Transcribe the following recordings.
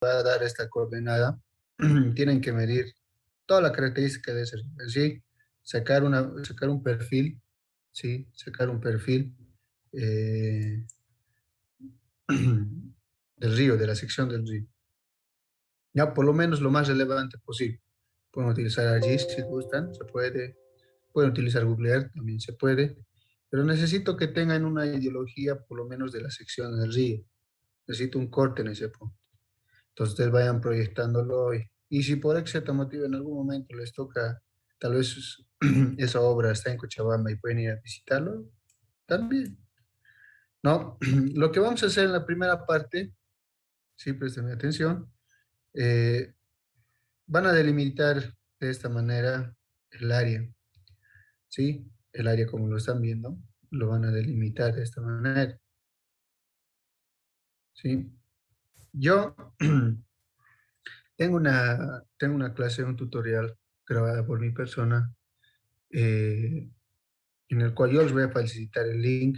va a dar esta coordenada, tienen que medir toda la característica de ese río. ¿Sí? Sacar un perfil, ¿sí? Sacar un perfil eh, del río, de la sección del río. Ya por lo menos lo más relevante posible. Pueden utilizar ArcGIS si gustan, se puede. Pueden utilizar Google Earth, también se puede. Pero necesito que tengan una ideología por lo menos de la sección del río. Necesito un corte en ese punto. Entonces ustedes vayan proyectándolo hoy. Y si por cierto motivo en algún momento les toca, tal vez esa obra está en Cochabamba y pueden ir a visitarlo, también. ¿No? Lo que vamos a hacer en la primera parte, sí, presten atención, eh, van a delimitar de esta manera el área, ¿sí? El área como lo están viendo, lo van a delimitar de esta manera, ¿sí? Yo tengo una clase, un tutorial grabada por mi persona, eh, en el cual yo les voy a facilitar el link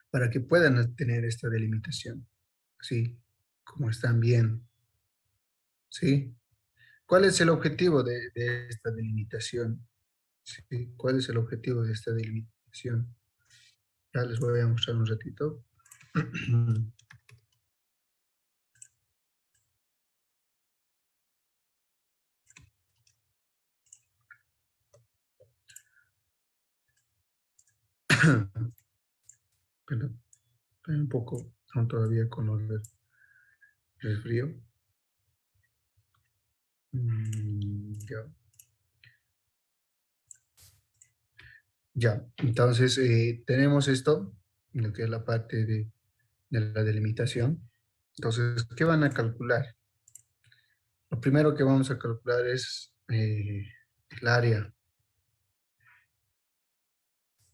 para que puedan tener esta delimitación, ¿sí? Como están viendo, ¿sí? ¿Cuál es el objetivo de esta delimitación? ¿Sí? ¿Cuál es el objetivo de esta delimitación? Ya les voy a mostrar un ratito. Perdón, estoy un poco aún todavía con los resfrío. Ya. Ya, entonces tenemos esto, lo que es la parte de la delimitación. Entonces, ¿qué van a calcular? Lo primero que vamos a calcular es el área,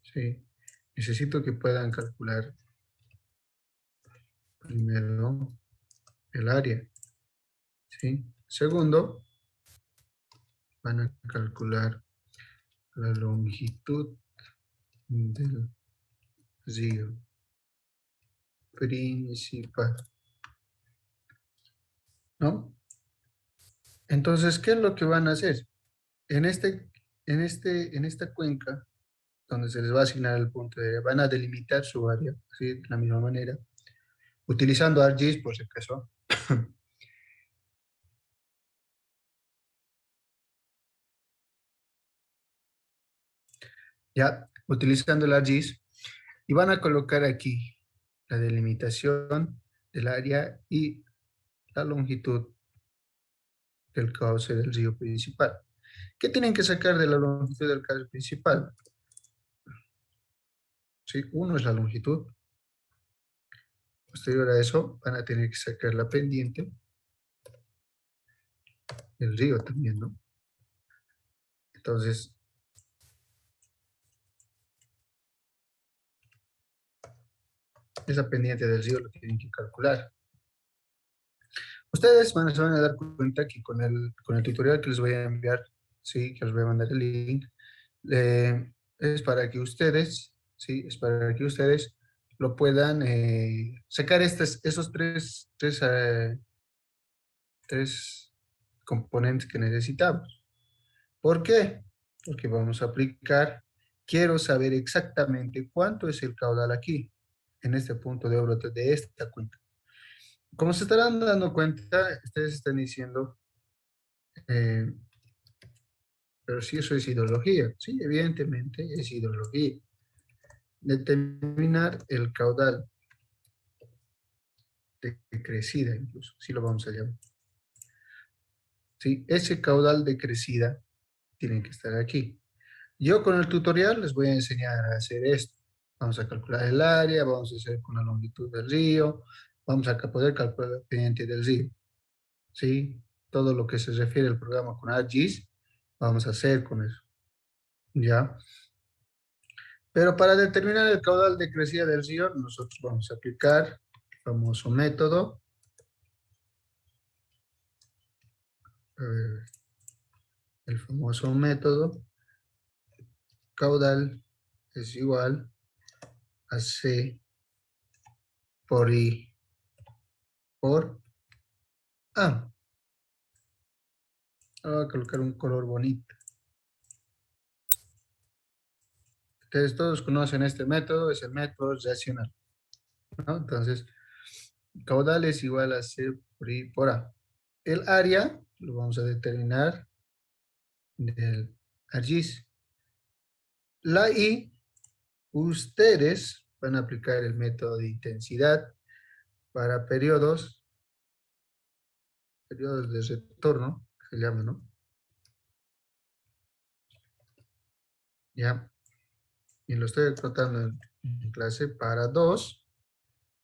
¿sí? Necesito que puedan calcular primero el área, ¿sí? Segundo, van a calcular la longitud del río principal, ¿no? Entonces, ¿qué es lo que van a hacer? En esta cuenca, donde se les va a asignar el punto de, van a delimitar su área, ¿sí? De la misma manera, utilizando ArcGIS por si acaso. Ya, utilizando el ArcGIS, y van a colocar aquí la delimitación del área y la longitud del cauce del río principal. ¿Qué tienen que sacar de la longitud del cauce principal? ¿Sí? Uno es la longitud. Posterior a eso, van a tener que sacar la pendiente del río también, ¿no? Entonces, esa pendiente del río lo tienen que calcular. Ustedes se van a dar cuenta que con el tutorial que les voy a enviar, sí, que les voy a mandar el link, es para que ustedes, sí, es para que ustedes lo puedan sacar esos tres componentes que necesitamos. ¿Por qué? Porque vamos a aplicar, quiero saber exactamente cuánto es el caudal aquí, en este punto de obra de esta cuenta. Como se estarán dando cuenta, ustedes están diciendo, eh, pero si eso es ideología, sí, evidentemente es ideología. Determinar el caudal de crecida, incluso, así lo vamos a llamar. ¿Sí? Ese caudal de crecida tiene que estar aquí. Yo con el tutorial les voy a enseñar a hacer esto. Vamos a calcular el área, vamos a hacer con la longitud del río, vamos a poder calcular la pendiente del río. ¿Sí? Todo lo que se refiere al programa con ArcGIS, vamos a hacer con eso. ¿Ya? Pero para determinar el caudal de crecida del río, nosotros vamos a aplicar el famoso método. El famoso método caudal es igual a C por I por Ah, voy a colocar un color bonito. Ustedes todos conocen este método, es el método racional, ¿no? Entonces, caudal es igual a C por I por A. El área lo vamos a determinar del ARGIS. La I, ustedes van a aplicar el método de intensidad para periodos de retorno, se llama, ¿no? Ya, y lo estoy tratando en clase para 2,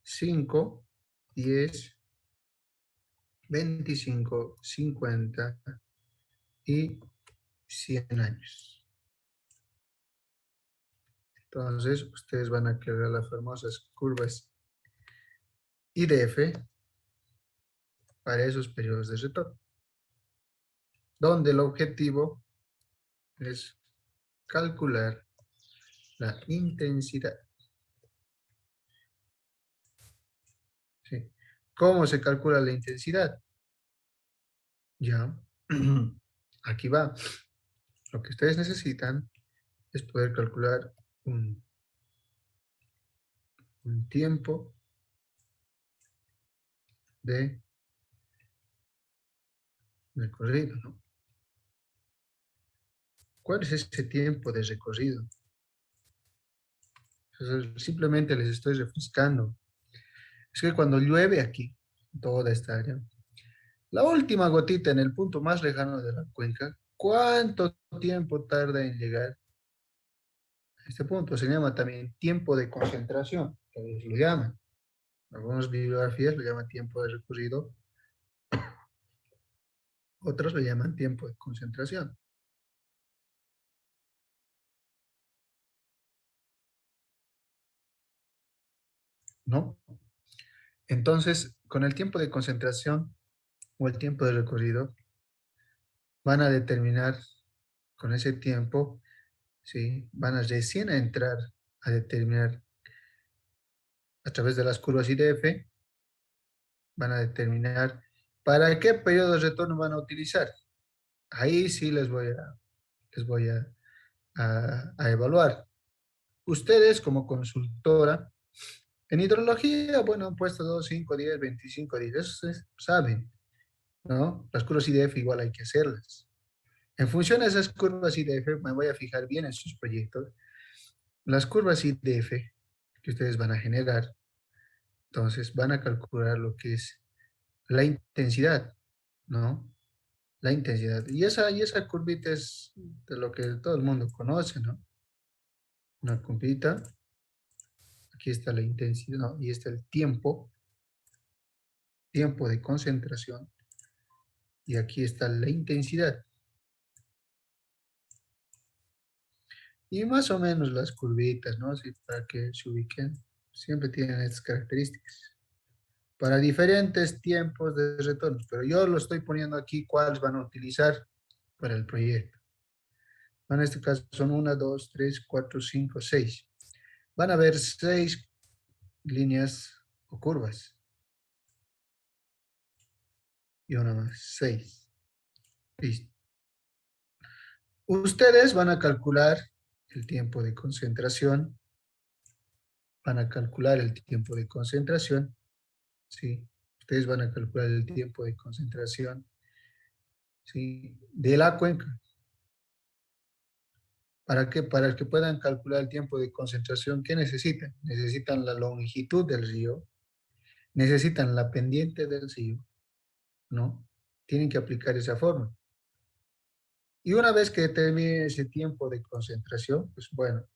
5, 10, 25, 50 y 100 años. Entonces, ustedes van a crear las famosas curvas IDF para esos periodos de retorno, donde el objetivo es calcular la intensidad. ¿Sí? ¿Cómo se calcula la intensidad? Ya, aquí va. Lo que ustedes necesitan es poder calcular un, un tiempo de recorrido, ¿no? ¿Cuál es ese tiempo de recorrido? Entonces, simplemente les estoy refrescando. Es que cuando llueve aquí, toda esta área, la última gotita en el punto más lejano de la cuenca, ¿cuánto tiempo tarda en llegar a este punto? Se llama también tiempo de concentración, que lo llaman. Algunas bibliografías lo llaman tiempo de recorrido, otros lo llaman tiempo de concentración, ¿no? Entonces, con el tiempo de concentración o el tiempo de recorrido, van a determinar con ese tiempo, ¿sí? Van a recién a entrar a determinar a través de las curvas IDF, van a determinar para qué periodo de retorno van a utilizar. Ahí sí les voy a evaluar. Ustedes como consultora, en hidrología, bueno, han puesto 2, 5, 10, 25 días, eso ustedes saben, ¿no? Las curvas IDF igual hay que hacerlas. En función de esas curvas IDF, me voy a fijar bien en sus proyectos, las curvas IDF que ustedes van a generar, entonces van a calcular lo que es la intensidad, ¿no? La intensidad. Y esa curvita es de lo que todo el mundo conoce, ¿no? Una curvita, aquí está la intensidad, ¿no? Y está el tiempo de concentración, y aquí está la intensidad. Y más o menos las curvitas, ¿no? Así para que se ubiquen, siempre tienen estas características. Para diferentes tiempos de retorno, pero yo lo estoy poniendo aquí cuáles van a utilizar para el proyecto. En este caso son 1, 2, 3, 4, 5, 6. Van a haber 6 líneas o curvas. Y una más, 6. Listo. Ustedes van a calcular el tiempo de concentración. Van a calcular el tiempo de concentración. ¿Sí? Ustedes van a calcular el tiempo de concentración, ¿sí? De la cuenca. ¿Para qué? Para que puedan calcular el tiempo de concentración. ¿Qué necesitan? Necesitan la longitud del río, necesitan la pendiente del río, ¿no? Tienen que aplicar esa forma. Y una vez que termine ese tiempo de concentración, pues bueno,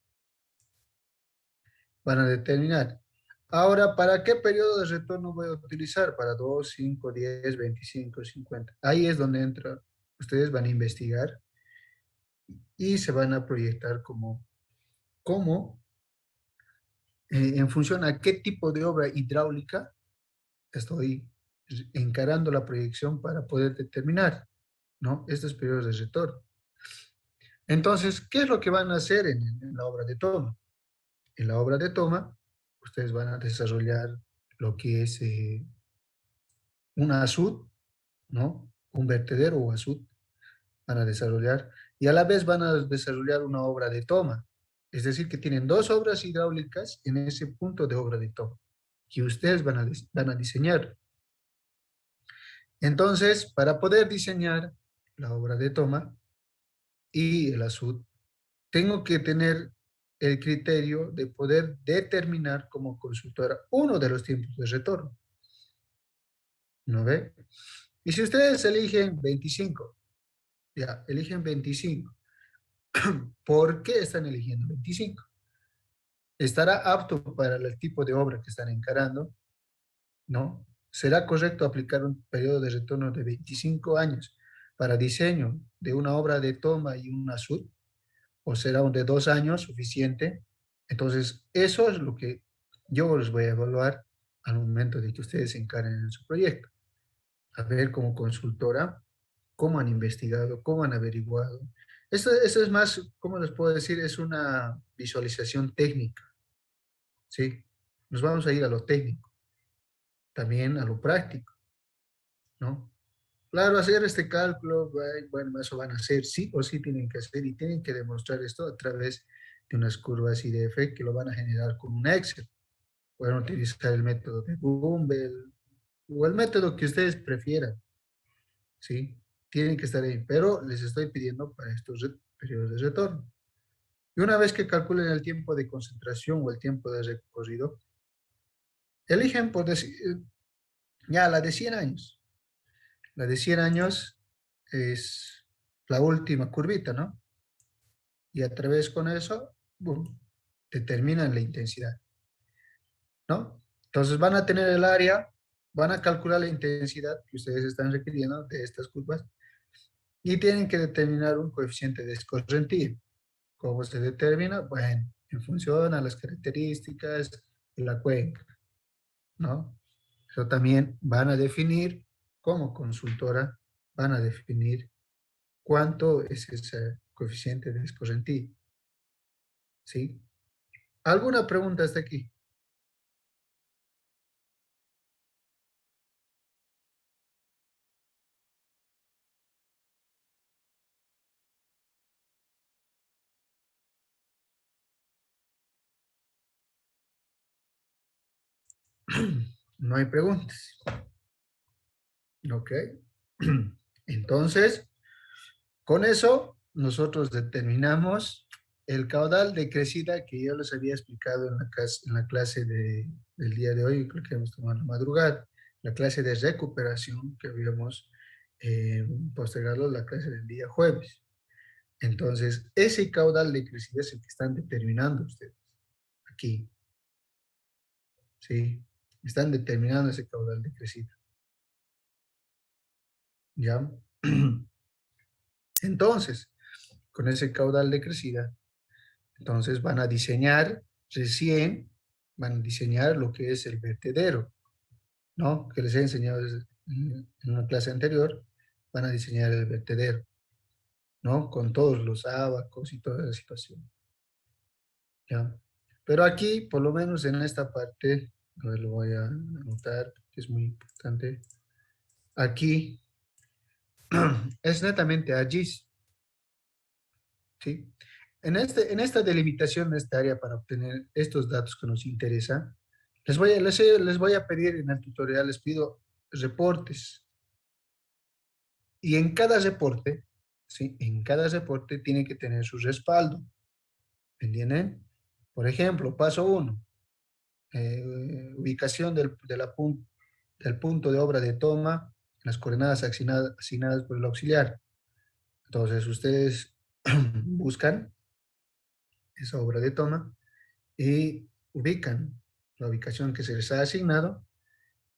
van a determinar. Ahora, ¿para qué periodo de retorno voy a utilizar? Para 2, 5, 10, 25, 50. Ahí es donde entra, ustedes van a investigar y se van a proyectar como en función a qué tipo de obra hidráulica estoy encarando la proyección para poder determinar, ¿no? Estos periodos de retorno. Entonces, ¿qué es lo que van a hacer en la obra de toma? En la obra de toma, ustedes van a desarrollar lo que es una SUD, ¿no? Un vertedero o azud van a desarrollar y a la vez van a desarrollar una obra de toma. Es decir, que tienen dos obras hidráulicas en ese punto de obra de toma que ustedes van a diseñar. Entonces, para poder diseñar la obra de toma y el azud, tengo que tener el criterio de poder determinar como consultora uno de los tiempos de retorno, ¿no ve? Y si ustedes eligen 25, ya, eligen 25, ¿por qué están eligiendo 25? ¿Estará apto para el tipo de obra que están encarando? ¿No? ¿Será correcto aplicar un periodo de retorno de 25 años para diseño de una obra de toma y un azul? ¿O será un de 2 años suficiente? Entonces, eso es lo que yo les voy a evaluar al momento de que ustedes se encaren en su proyecto. A ver, como consultora, cómo han investigado, cómo han averiguado. Eso es más, ¿cómo les puedo decir? Es una visualización técnica, ¿sí? Nos vamos a ir a lo técnico, también a lo práctico, ¿no? Claro, hacer este cálculo, bueno, eso van a hacer, sí o sí tienen que hacer y tienen que demostrar esto a través de unas curvas IDF que lo van a generar con un Excel. Pueden utilizar el método de Google o el método que ustedes prefieran, ¿sí? Tienen que estar ahí, pero les estoy pidiendo para estos periodos de retorno. Y una vez que calculen el tiempo de concentración o el tiempo de recorrido, eligen por decir, ya la de 100 años. La de 100 años es la última curvita, ¿no? Y a través con eso, boom, determinan la intensidad, ¿no? Entonces van a tener el área, van a calcular la intensidad que ustedes están requiriendo de estas curvas y tienen que determinar un coeficiente de escorrentía. ¿Cómo se determina? Bueno, en función a las características de la cuenca, ¿no? Eso también van a definir, como consultora, van a definir cuánto es ese coeficiente de escorrentía, ¿sí? ¿Alguna pregunta hasta aquí? No hay preguntas. Ok. Entonces, con eso, nosotros determinamos el caudal de crecida que yo les había explicado en la clase del día de hoy, creo que hemos tomado la madrugada, la clase de recuperación que habíamos postergado la clase del día jueves. Entonces, ese caudal de crecida es el que están determinando ustedes aquí, ¿sí? Están determinando ese caudal de crecida, ¿ya? Entonces, con ese caudal de crecida, entonces van a diseñar recién, van a diseñar lo que es el vertedero, ¿no? Que les he enseñado en una clase anterior, van a diseñar el vertedero, ¿no? Con todos los abacos y toda la situación, ¿ya? Pero aquí, por lo menos en esta parte, a ver, lo voy a anotar, que es muy importante. Aquí es netamente AGIS, ¿sí? En esta delimitación de esta área para obtener estos datos que nos interesa, les voy a pedir en el tutorial, les pido reportes. Y en cada reporte, ¿sí? En cada reporte tiene que tener su respaldo. ¿Entienden? Por ejemplo, paso uno, ubicación del punto de obra de toma, las coordenadas asignadas por el auxiliar. Entonces, ustedes buscan esa obra de toma y ubican la ubicación que se les ha asignado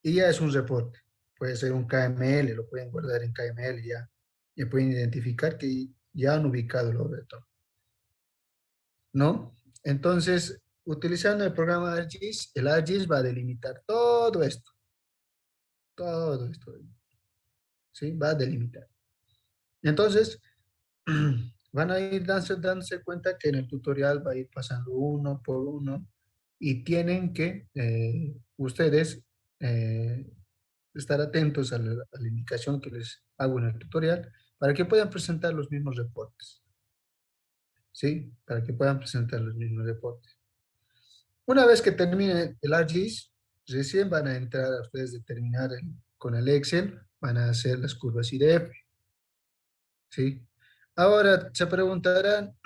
y ya es un reporte. Puede ser un KML, lo pueden guardar en KML ya. Ya pueden identificar que ya han ubicado la obra de toma, ¿no? Entonces, utilizando el programa ArcGIS, el ArcGIS va a delimitar todo esto, ¿sí? Va a delimitar. Entonces, van a ir dándose cuenta que en el tutorial va a ir pasando uno por uno y tienen que ustedes estar atentos a la indicación que les hago en el tutorial para que puedan presentar los mismos reportes, ¿sí? Para que puedan presentar los mismos reportes. Una vez que termine el ArcGIS, recién van a entrar a ustedes a terminar con el Excel, van a hacer las curvas IDF, ¿sí? Ahora se preguntarán,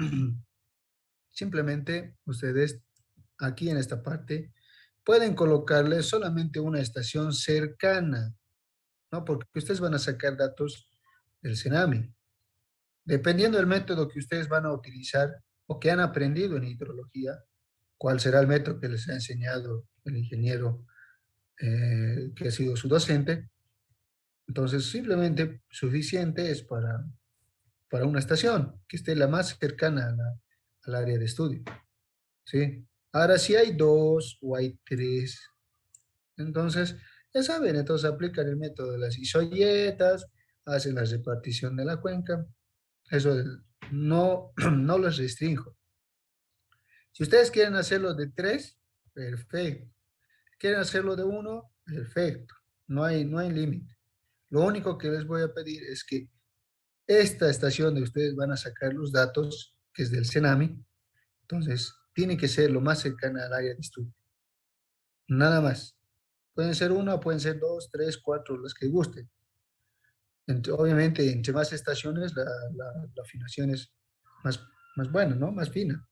simplemente ustedes aquí en esta parte pueden colocarle solamente una estación cercana, ¿no? Porque ustedes van a sacar datos del Cenami. Dependiendo del método que ustedes van a utilizar o que han aprendido en hidrología, cuál será el método que les ha enseñado el ingeniero que ha sido su docente. Entonces, simplemente suficiente es para una estación que esté la más cercana al área de estudio, ¿sí? Ahora, si hay dos o hay tres, entonces, ya saben, entonces aplican el método de las isoyetas, hacen la repartición de la cuenca. Eso no, no los restringo. Si ustedes quieren hacerlo de tres, perfecto. Quieren hacerlo de uno, perfecto. No hay límite. Lo único que les voy a pedir es que esta estación de ustedes van a sacar los datos, que es del Cenami, entonces tiene que ser lo más cercana al área de estudio. Nada más. Pueden ser una, pueden ser dos, tres, cuatro, las que gusten. Obviamente, entre más estaciones, la afinación es más, más buena, ¿no? Más fina.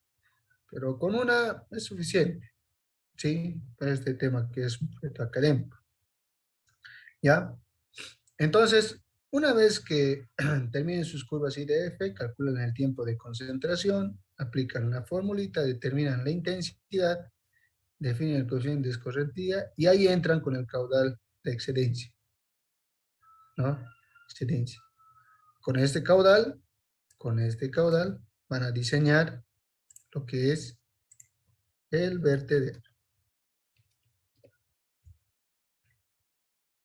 Pero con una es suficiente, ¿sí? Para este tema que es un proyecto académico, ¿ya? Entonces, una vez que terminen sus curvas IDF, calculan el tiempo de concentración, aplican la formulita, determinan la intensidad, definen el coeficiente de escorrentía y ahí entran con el caudal de excedencia, ¿no? Excedencia. Con con este caudal, van a diseñar lo que es el vertedero,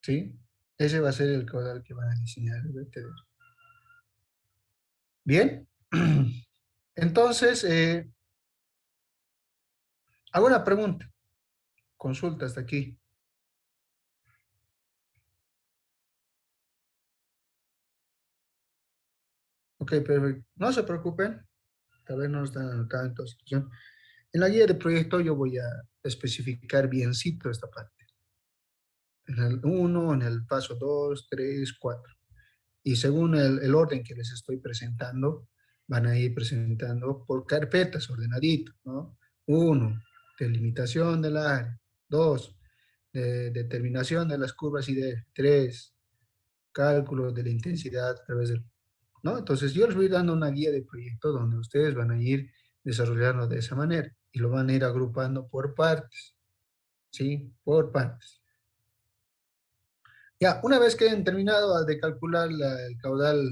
¿sí? Ese va a ser el caudal que van a diseñar el vertedero. Bien. Entonces, hago una pregunta. Consulta hasta aquí. Ok, perfecto. No se preocupen. Tal vez no están anotados en toda situación. En la guía de proyecto yo voy a especificar biencito esta parte. En el 1, en el paso 2, 3, 4. Y según el orden que les estoy presentando, van a ir presentando por carpetas ordenadito, ¿no? 1, delimitación del área. 2, determinación de las curvas y de 3, cálculo de la intensidad a través del, ¿no? Entonces yo les voy dando una guía de proyecto donde ustedes van a ir desarrollando de esa manera y lo van a ir agrupando por partes, ¿sí? Por partes. Ya, una vez que hayan terminado de calcular el caudal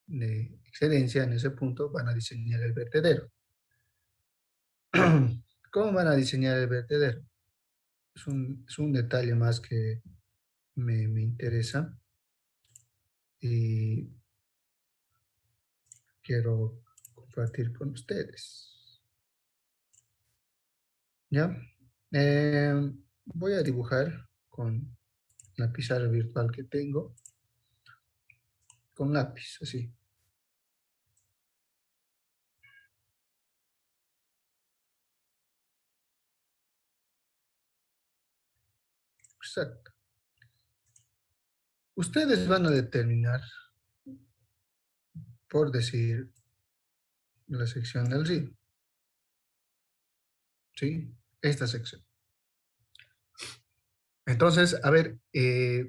de excedencia en ese punto, van a diseñar el vertedero. ¿Cómo van a diseñar el vertedero? Es un detalle más que me interesa y quiero compartir con ustedes. ¿Ya? Voy a dibujar con la pizarra virtual que tengo, con lápiz, así. Exacto. Ustedes van a determinar, por decir, la sección del río, ¿sí? Esta sección. Entonces, a ver,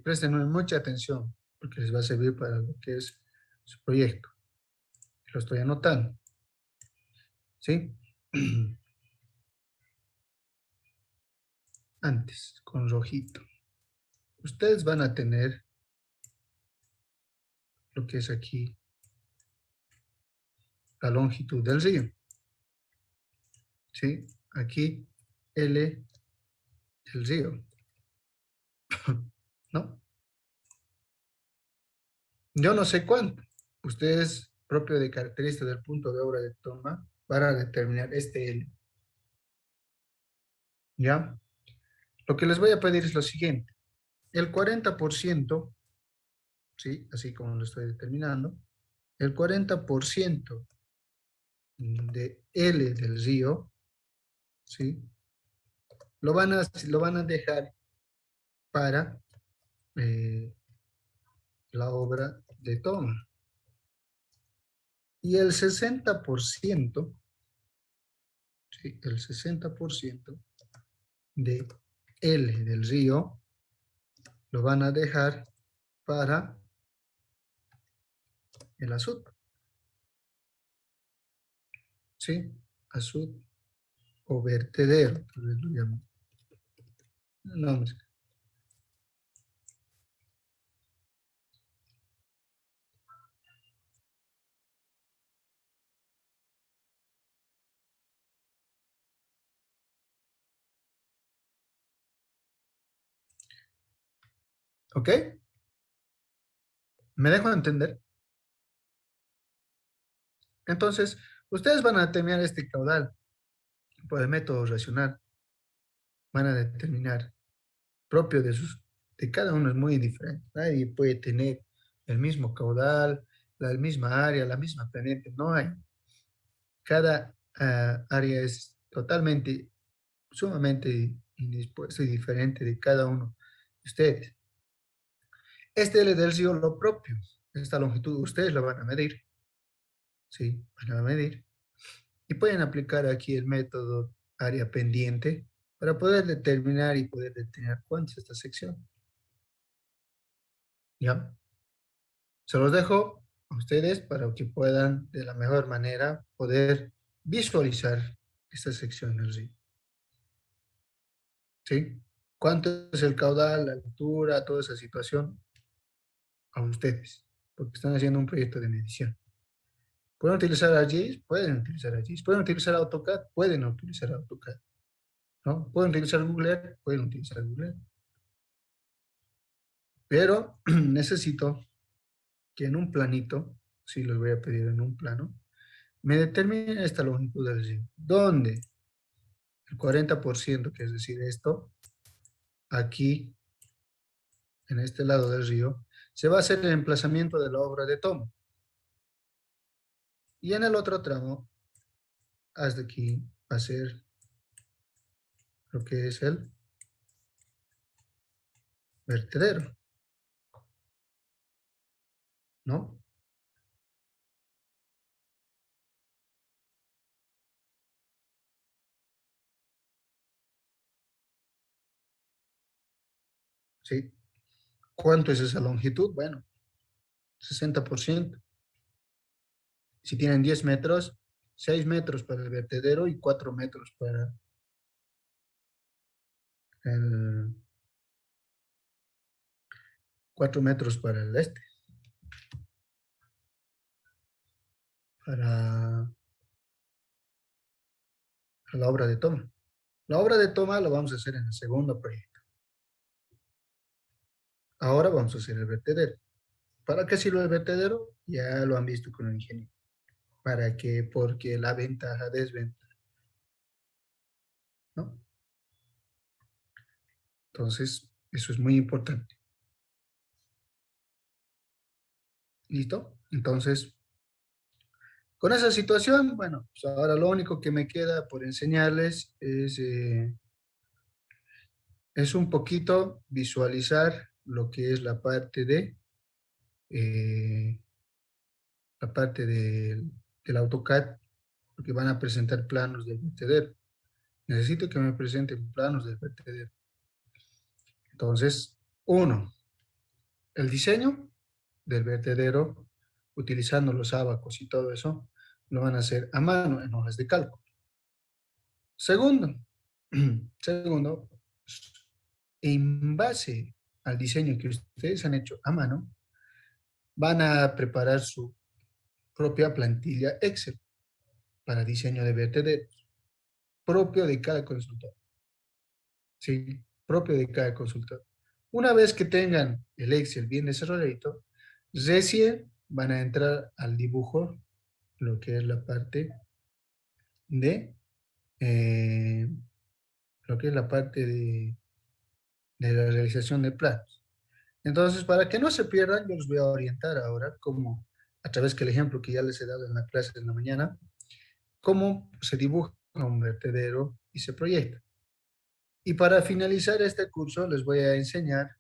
presten mucha atención, porque les va a servir para lo que es su proyecto. Lo estoy anotando, ¿sí? Antes, con rojito. Ustedes van a tener lo que es aquí la longitud del río, ¿sí? Aquí L del río, ¿no? Yo no sé cuánto. Ustedes, propio de características del punto de obra de toma, van a determinar este L, ¿ya? Lo que les voy a pedir es lo siguiente. el 40%, ¿sí? Así como lo estoy determinando, el 40% de L del río, ¿sí? Lo van a dejar para eh, la obra de toma. Y el 60%, ¿sí? El 60% de L del río lo van a dejar para el azud, ¿sí? Azud o vertedero, tal vez lo llaman. No, ¿ok? ¿Me dejo entender? Entonces, ustedes van a determinar este caudal por el método racional. Van a determinar propio de cada uno es muy diferente. Nadie puede tener el mismo caudal, la misma área, la misma pendiente. No hay. Cada área es totalmente, sumamente indispuesto y diferente de cada uno de ustedes. Este L del río lo propio. Esta longitud ustedes la van a medir. Sí, van a medir. Y pueden aplicar aquí el método área pendiente para poder determinar y poder determinar cuánto es esta sección. ¿Ya? Se los dejo a ustedes para que puedan de la mejor manera poder visualizar esta sección del río. ¿Sí? ¿Cuánto es el caudal, la altura, toda esa situación? A ustedes, porque están haciendo un proyecto de medición. ¿Pueden utilizar ArcGIS? Pueden utilizar ArcGIS. ¿Pueden utilizar AutoCAD? Pueden utilizar AutoCAD. ¿No? ¿Pueden utilizar Google Earth? Pueden utilizar Google Earth. Pero necesito que en un planito, si los voy a pedir en un plano, me determine esta longitud del río. ¿Dónde? El 40%, que es decir, esto, aquí, en este lado del río, se va a hacer el emplazamiento de la obra de toma. Y en el otro tramo, hasta aquí, va a ser lo que es el vertedero, ¿no? ¿Sí? ¿Cuánto es esa longitud? Bueno, 60%. Si tienen 10 metros, 6 metros para el vertedero y 4 metros para el, 4 metros para el este, para la obra de toma. La obra de toma lo vamos a hacer en el segundo proyecto. Ahora vamos a hacer el vertedero. ¿Para qué sirve el vertedero? Ya lo han visto con el ingeniero. ¿Para qué? Porque la ventaja, desventaja, ¿no? Entonces, eso es muy importante. ¿Listo? Entonces, con esa situación, bueno, pues ahora lo único que me queda por enseñarles es un poquito visualizar lo que es eh, la parte del AutoCAD, porque van a presentar planos del vertedero. Necesito que me presenten planos del vertedero. Entonces, uno, el diseño del vertedero, utilizando los abacos y todo eso, lo van a hacer a mano en hojas de cálculo. Segundo, segundo, en base al diseño que ustedes han hecho a mano, van a preparar su propia plantilla Excel para diseño de vertederos, propio de cada consultor. Sí, propio de cada consultor. Una vez que tengan el Excel bien desarrolladito, recién van a entrar al dibujo, lo que es la parte de, eh, lo que es la parte de la realización de planos. Entonces, para que no se pierdan, yo les voy a orientar ahora cómo, a través del ejemplo que ya les he dado en la clase de la mañana, cómo se dibuja un vertedero y se proyecta. Y para finalizar este curso, les voy a enseñar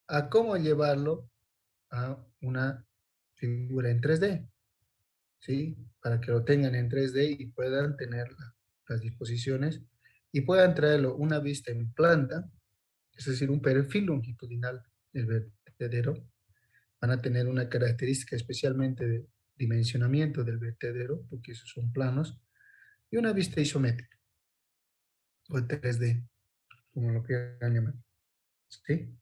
a cómo llevarlo a una figura en 3D, ¿sí? Para que lo tengan en 3D y puedan tener las disposiciones y puedan traerlo una vista en planta, es decir, un perfil longitudinal del vertedero. Van a tener una característica especialmente de dimensionamiento del vertedero, porque esos son planos, y una vista isométrica, o 3D, como lo quieran llamar, ¿sí?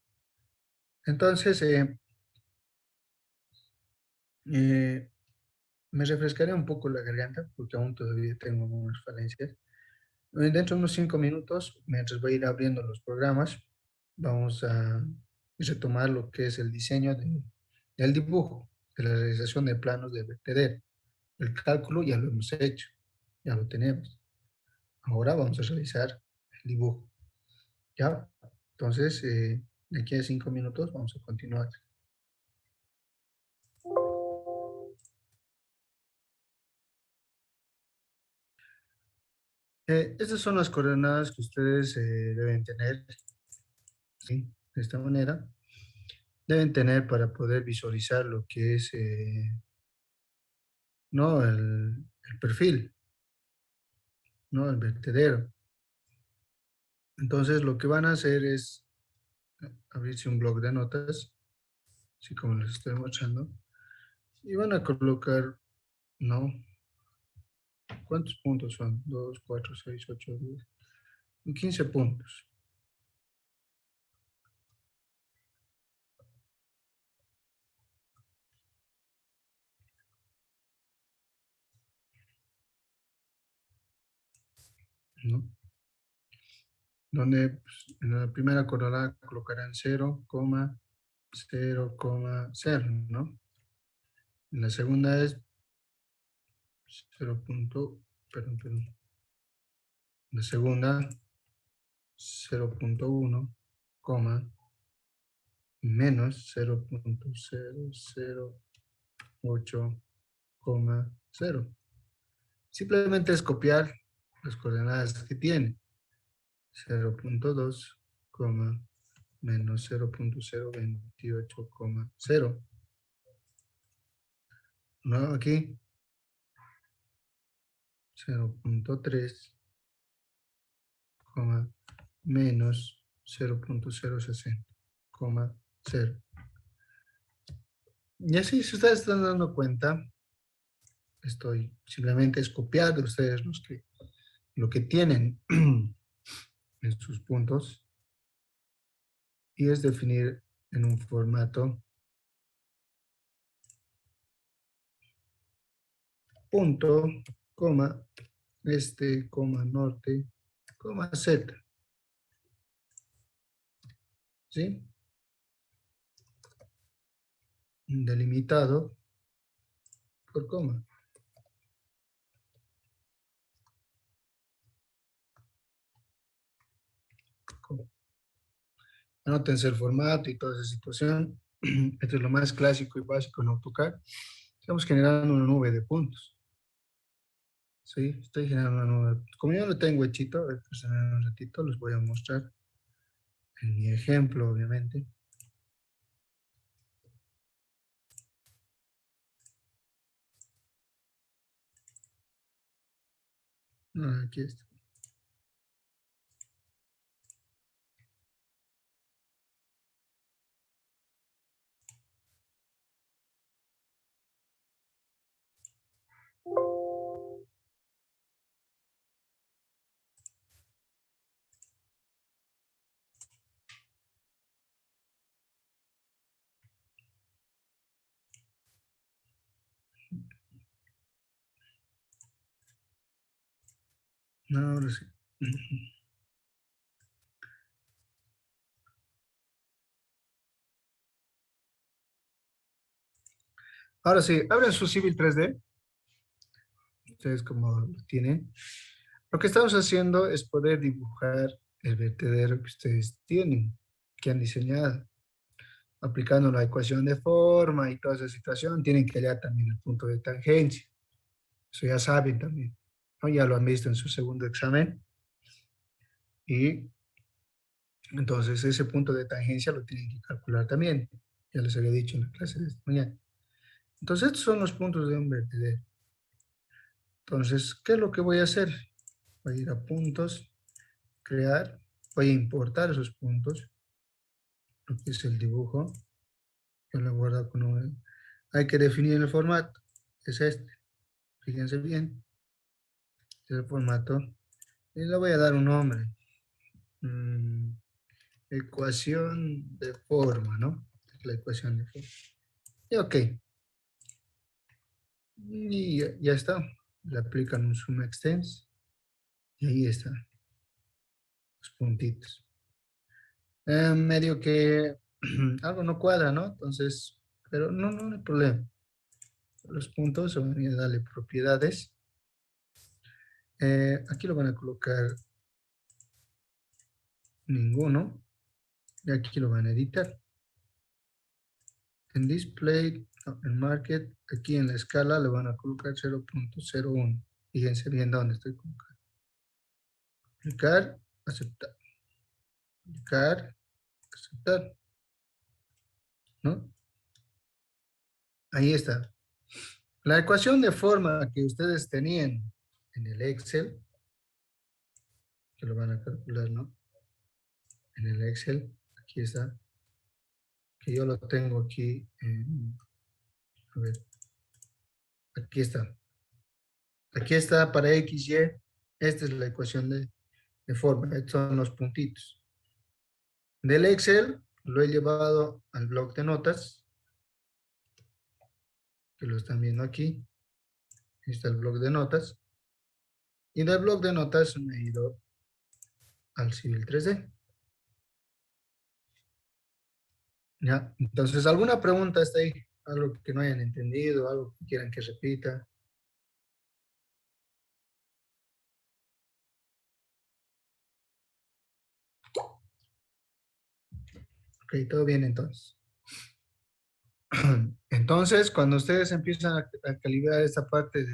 Entonces, eh, me refrescaré un poco la garganta, porque aún todavía tengo algunas falencias. Dentro de unos 5 minutos, mientras voy a ir abriendo los programas, vamos a retomar lo que es el diseño del dibujo, de la realización de planos de vertedero. El cálculo ya lo hemos hecho, ya lo tenemos. Ahora vamos a realizar el dibujo. ¿Ya? Entonces, de aquí a 5 minutos vamos a continuar. Estas son las coordenadas que ustedes deben tener, ¿sí? De esta manera. Deben tener para poder visualizar lo que es, no, el perfil, no, el vertedero. Entonces, lo que van a hacer es abrirse un bloc de notas, así como les estoy mostrando, y van a colocar, no, ¿cuántos puntos son? 2, 4, 6, 8, 10, 15 puntos, ¿no? Donde pues, en la primera coordenada colocarán 0,0,0, ¿no? En la segunda es 0 punto, perdón. La segunda 0,1, menos 0,0008,0. Simplemente es copiar las coordenadas que tiene. 0,2, menos 0,028,0. No, aquí 0,3, menos 0,060,0. Y así, si ustedes están dando cuenta, estoy simplemente es copiar de ustedes lo que tienen en sus puntos y es definir en un formato punto, este, norte, z, ¿sí? Delimitado por coma. Anótense el formato y toda esa situación. Esto es lo más clásico y básico en AutoCAD. Estamos generando una nube de puntos. Sí, estoy generando una nube. Como yo lo tengo hechito, a ver, pues en un ratito les voy a mostrar en mi ejemplo, obviamente. Aquí está. Ahora sí. Ahora sí, abren su Civil 3D. Ustedes como lo tienen. Lo que estamos haciendo es poder dibujar el vertedero que ustedes tienen, que han diseñado. aplicando la ecuación de forma y toda esa situación, tienen que hallar también el punto de tangencia. Eso ya saben también, ¿no? Ya lo han visto en su segundo examen. Y entonces ese punto de tangencia lo tienen que calcular también. Ya les había dicho en la clase de esta mañana. Entonces estos son los puntos de un vertedero. Entonces, ¿qué es lo que voy a hacer? Voy a ir a puntos, crear, voy a importar esos puntos, lo que es el dibujo. Yo lo guardo con un... Hay que definir el formato, es este. Fíjense bien, este es el formato. Y le voy a dar un nombre. Mm, ecuación de forma, ¿no? La ecuación de forma. Y ok. Y ya está. Le aplican un zoom extens. Y ahí está, los puntitos. Medio que algo no cuadra, ¿no? Entonces, pero no hay problema. Los puntos, van a darle propiedades. Aquí lo van a colocar ninguno. Y aquí lo van a editar. En display, no, en market, aquí en la escala le van a colocar 0.01. Fíjense bien dónde estoy colocando. Aplicar, aceptar. Aplicar, aceptar. ¿No? Ahí está. La ecuación de forma que ustedes tenían en el Excel, que lo van a calcular, ¿no? En el Excel, aquí está, que yo lo tengo aquí, a ver, aquí está. Aquí está para X, Y, esta es la ecuación de forma, estos son los puntitos. Del Excel lo he llevado al bloc de notas, que lo están viendo aquí. Ahí está el bloc de notas. Y del bloc de notas me he ido al Civil 3D. ¿Ya? Entonces, ¿alguna pregunta está ahí? Algo que no hayan entendido, algo que quieran que repita. Ok, todo bien entonces. Entonces, cuando ustedes empiezan a calibrar esta parte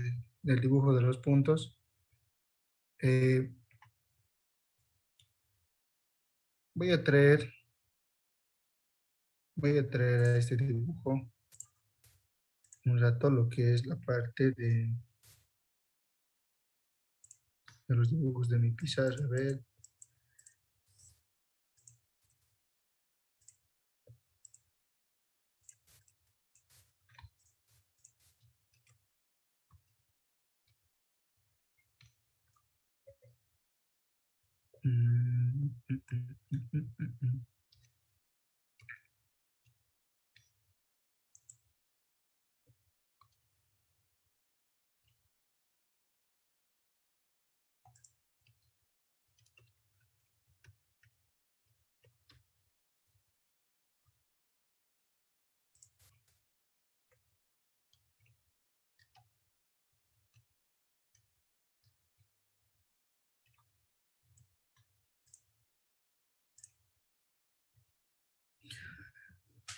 del dibujo de los puntos, eh, voy a traer, voy a traer a este dibujo un rato lo que es la parte de los dibujos de mi pizarra. A ver. Mm, mm, mm, mm, mm, mm, mm.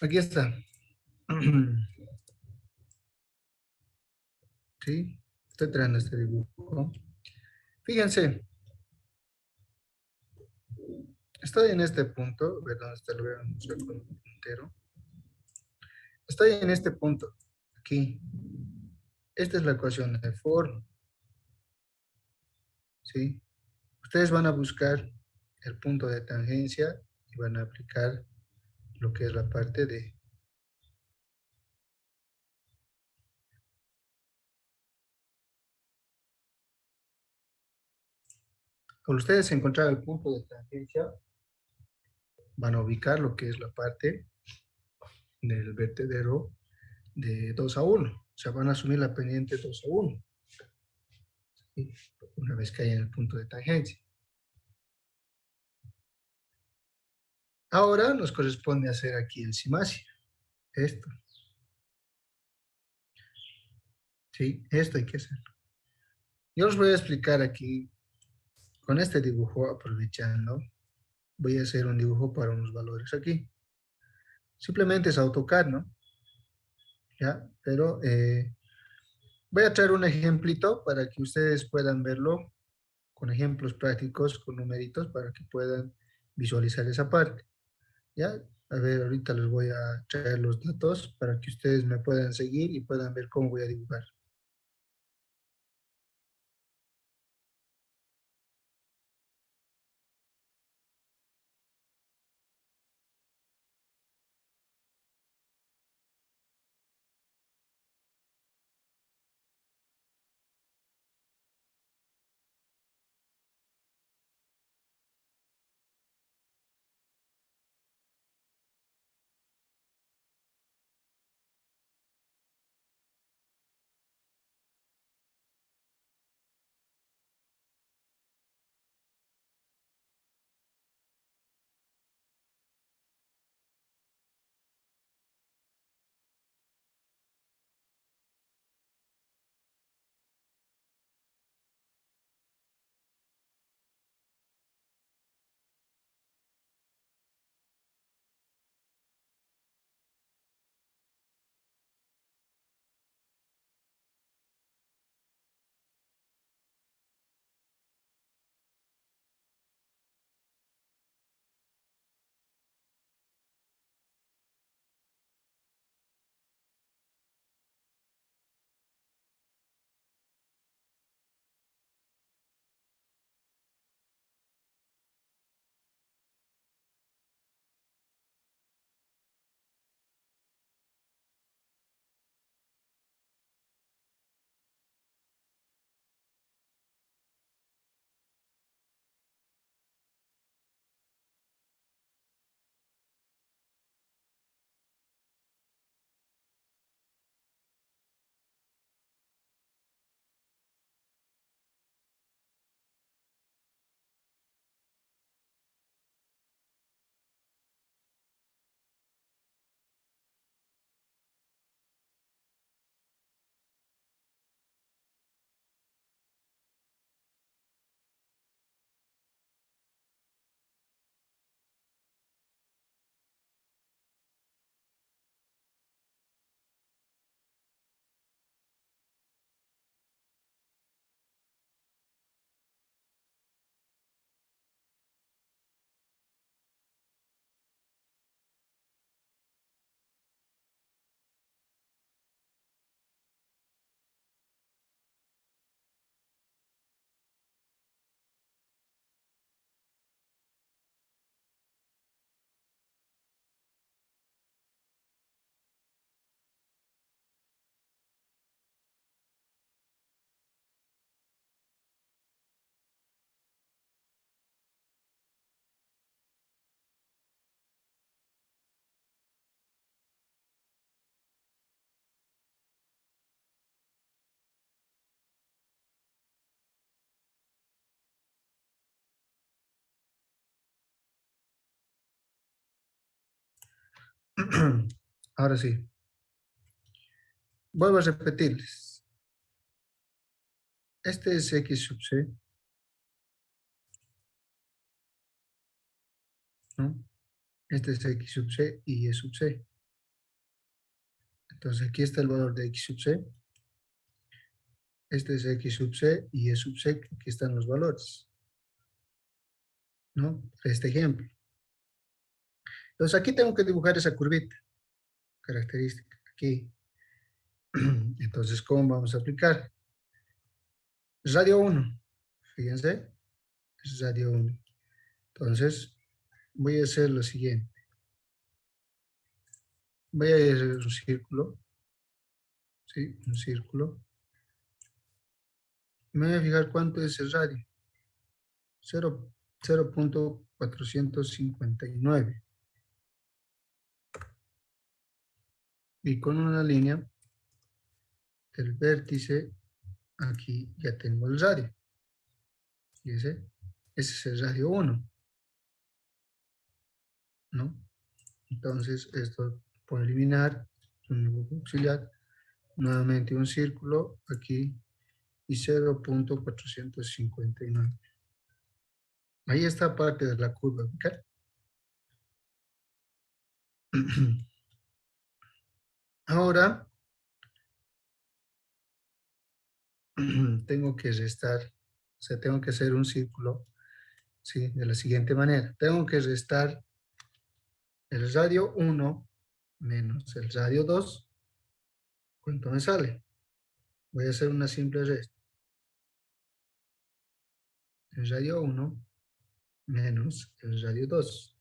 Aquí está. Sí, estoy trayendo este dibujo. Fíjense, estoy en este punto, ¿verdad? ¿Dónde está? Lo voy a anunciar con un puntero. Estoy en este punto, aquí. Esta es la ecuación de forma, ¿sí? Ustedes van a buscar el punto de tangencia y van a aplicar lo que es la parte de... Cuando ustedes encontrar el punto de tangencia, van a ubicar lo que es la parte del vertedero de 2 a 1. O sea, van a asumir la pendiente 2 a 1. ¿Sí? Una vez que hayan el punto de tangencia. Ahora nos corresponde hacer aquí el cimacio. Esto. ¿Sí? Esto hay que hacer. Yo os voy a explicar aquí, con este dibujo, aprovechando, voy a hacer un dibujo para unos valores aquí. Simplemente es AutoCAD, ¿no? ¿Ya? Pero voy a traer un ejemplito para que ustedes puedan verlo con ejemplos prácticos, con numeritos, para que puedan visualizar esa parte. ¿Ya? A ver, ahorita les voy a traer los datos para que ustedes me puedan seguir y puedan ver cómo voy a dibujar. Ahora sí, vuelvo a repetirles. Este es X sub C, ¿no? Este es X sub C y Y sub C. Entonces aquí está el valor de X sub C. Este es X sub C y Y sub C. Aquí están los valores, ¿no? Este ejemplo. Entonces aquí tengo que dibujar esa curvita característica. Aquí. Entonces, ¿cómo vamos a aplicar? Radio 1. Fíjense, es radio 1. Entonces, voy a hacer lo siguiente. Voy a hacer un círculo, ¿sí? Un círculo. Me voy a fijar cuánto es el radio. 0.459. Y con una línea del vértice, aquí ya tengo el radio. Fíjense, ese es el radio 1, ¿no? Entonces, esto por eliminar, un dibujo auxiliar, nuevamente un círculo aquí y 0.459. Ahí está parte de la curva, ¿ok? Ahora tengo que restar, o sea, tengo que hacer un círculo, ¿sí? De la siguiente manera. Tengo que restar el radio 1 menos el radio 2. ¿Cuánto me sale? Voy a hacer una simple resta. El radio 1 menos el radio 2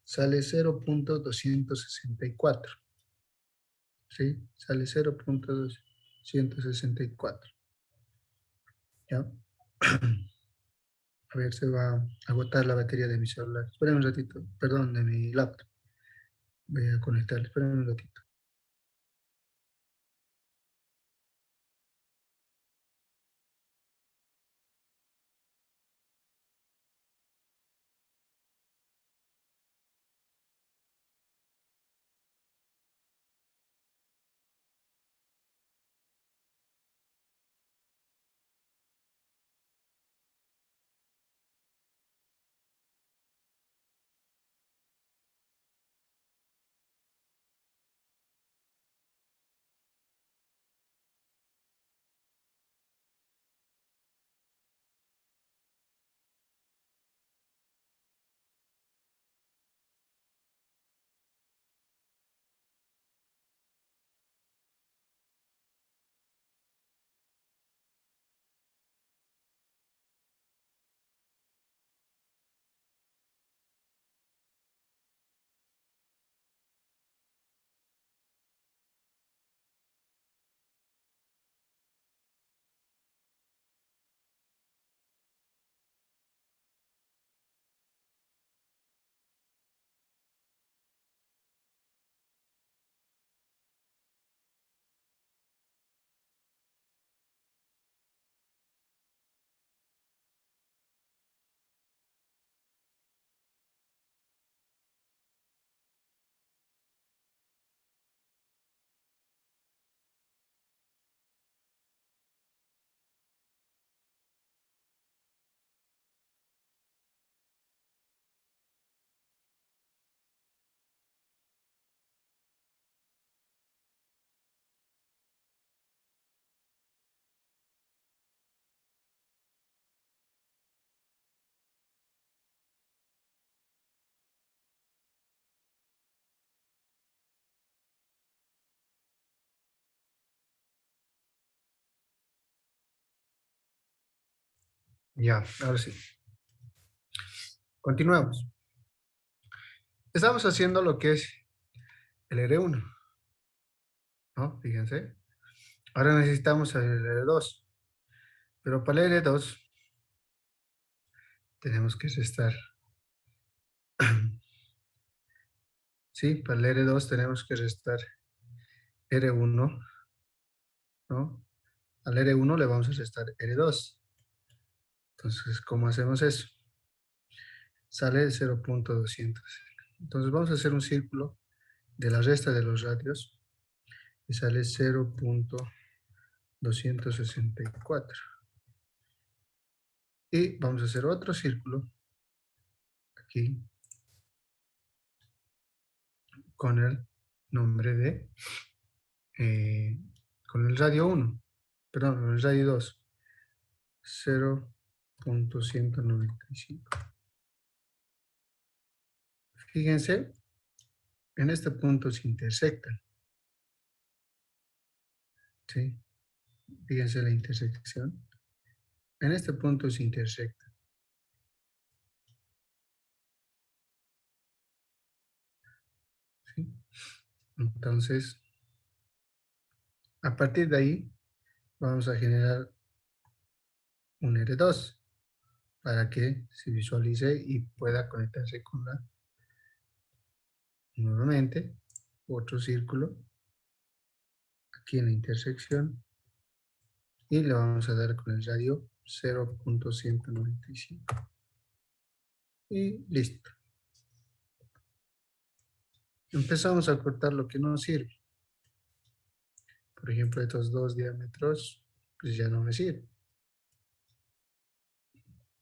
sale 0,264. ¿Sí? Sale 0,264. ¿Ya? A ver, se va a agotar la batería de mi celular. Esperen un ratito, perdón, de mi laptop. Voy a conectarle, esperen un ratito. Ya, ahora sí. Continuamos. Estamos haciendo lo que es el R1, ¿no? Fíjense. Ahora necesitamos el R2, pero para el R2 tenemos que restar. Sí, para el R2 tenemos que restar R1, ¿no? Al R1 le vamos a restar R2. Entonces, ¿cómo hacemos eso? Sale 0,200. Entonces, vamos a hacer un círculo de la resta de los radios y sale 0,264. Y vamos a hacer otro círculo aquí con el nombre de, eh, con el radio 1, perdón, con el radio 2, 0,195. Fíjense, en este punto se intersectan, ¿sí? Fíjense la intersección. En este punto se intersectan, ¿sí? Entonces, a partir de ahí, vamos a generar un R2 para que se visualice y pueda conectarse con la, nuevamente, otro círculo aquí en la intersección y le vamos a dar con el radio 0,195 y listo. Empezamos a cortar lo que no sirve. Por ejemplo, estos dos diámetros, pues ya no me sirven.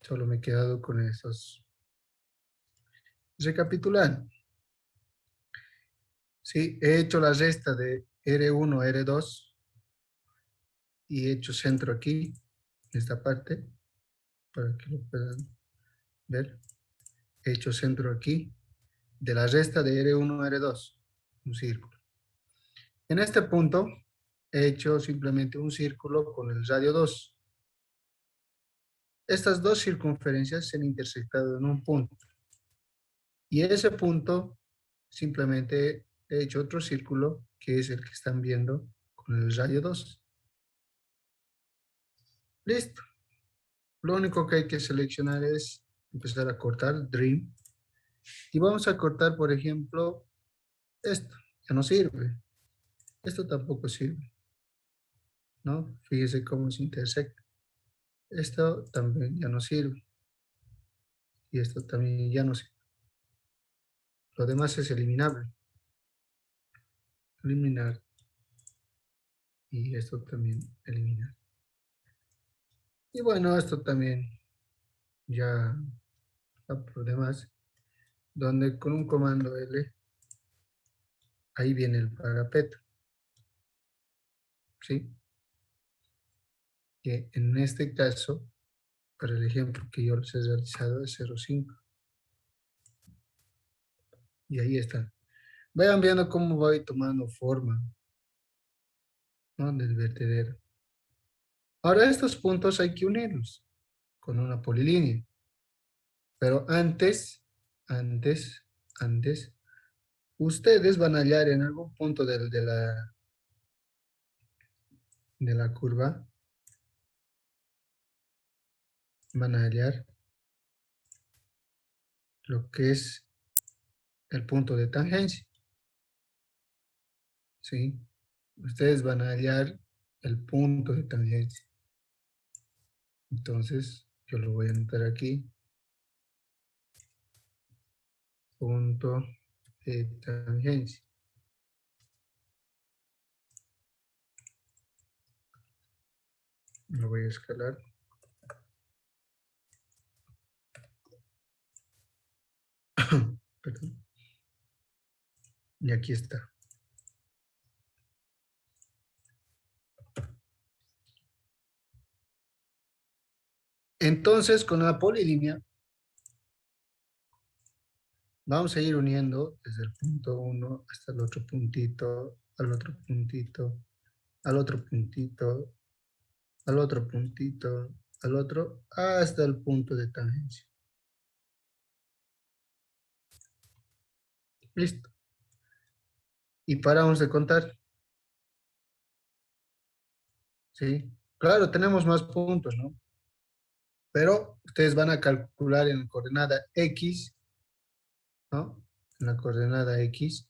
Solo me he quedado con estos. Recapitulando, Sí, he hecho la resta de R1, R2 y he hecho centro aquí, en esta parte, para que lo puedan ver. He hecho centro aquí, de la resta de R1, R2, un círculo. En este punto, he hecho simplemente un círculo con el radio 2. Estas dos circunferencias se han intersectado en un punto. Y ese punto, simplemente he hecho otro círculo, que es el que están viendo con el radio 2. Listo. Lo único que hay que seleccionar es empezar a cortar Dream. Y vamos a cortar, por ejemplo, esto. Ya no sirve. Esto tampoco sirve, ¿no? Fíjese cómo se intersecta. Esto también ya no sirve. Y esto también ya no sirve. Lo demás es eliminable. Eliminar. Y esto también eliminar. Y bueno, esto también ya está por demás. Donde con un comando L, ahí viene el parapeto. ¿Sí? Que en este caso, para el ejemplo que yo les he realizado, es 0,5. Y ahí está. Vayan viendo cómo voy tomando forma, ¿no? Del vertedero. Ahora estos puntos hay que unirlos con una polilínea. Pero antes, ustedes van a hallar en algún punto de la curva, van a hallar lo que es el punto de tangencia, ¿sí? Ustedes van a hallar el punto de tangencia. Entonces, yo lo voy a anotar aquí, punto de tangencia. Lo voy a escalar. Perdón. Y aquí está. Entonces, con la polilínea, vamos a ir uniendo desde el punto 1 hasta el otro puntito, al otro puntito, al otro puntito, al otro puntito, al otro, hasta el punto de tangencia. Listo. Y paramos de contar, ¿sí? Claro, tenemos más puntos, ¿no? Pero ustedes van a calcular en la coordenada X, ¿no? En la coordenada X,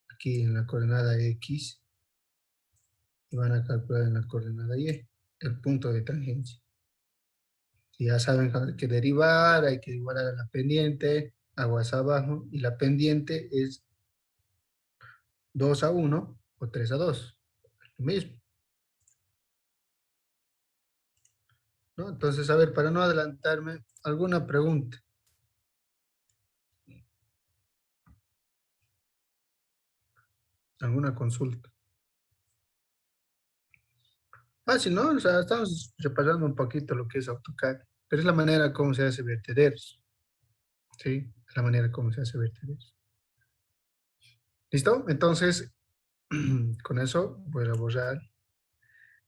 aquí en la coordenada X, y van a calcular en la coordenada Y, el punto de tangencia. Si ya saben que derivar, hay que igualar a la pendiente, aguas abajo, y la pendiente es 2-1 o 3-2, es lo mismo, ¿no? Entonces, a ver, para no adelantarme, ¿alguna pregunta? ¿Alguna consulta? Fácil, ¿no? O sea, estamos repasando un poquito lo que es AutoCAD, pero es la manera como se hace vertederos, ¿sí? Es la manera como se hace vertederos. ¿Listo? Entonces, con eso voy a borrar.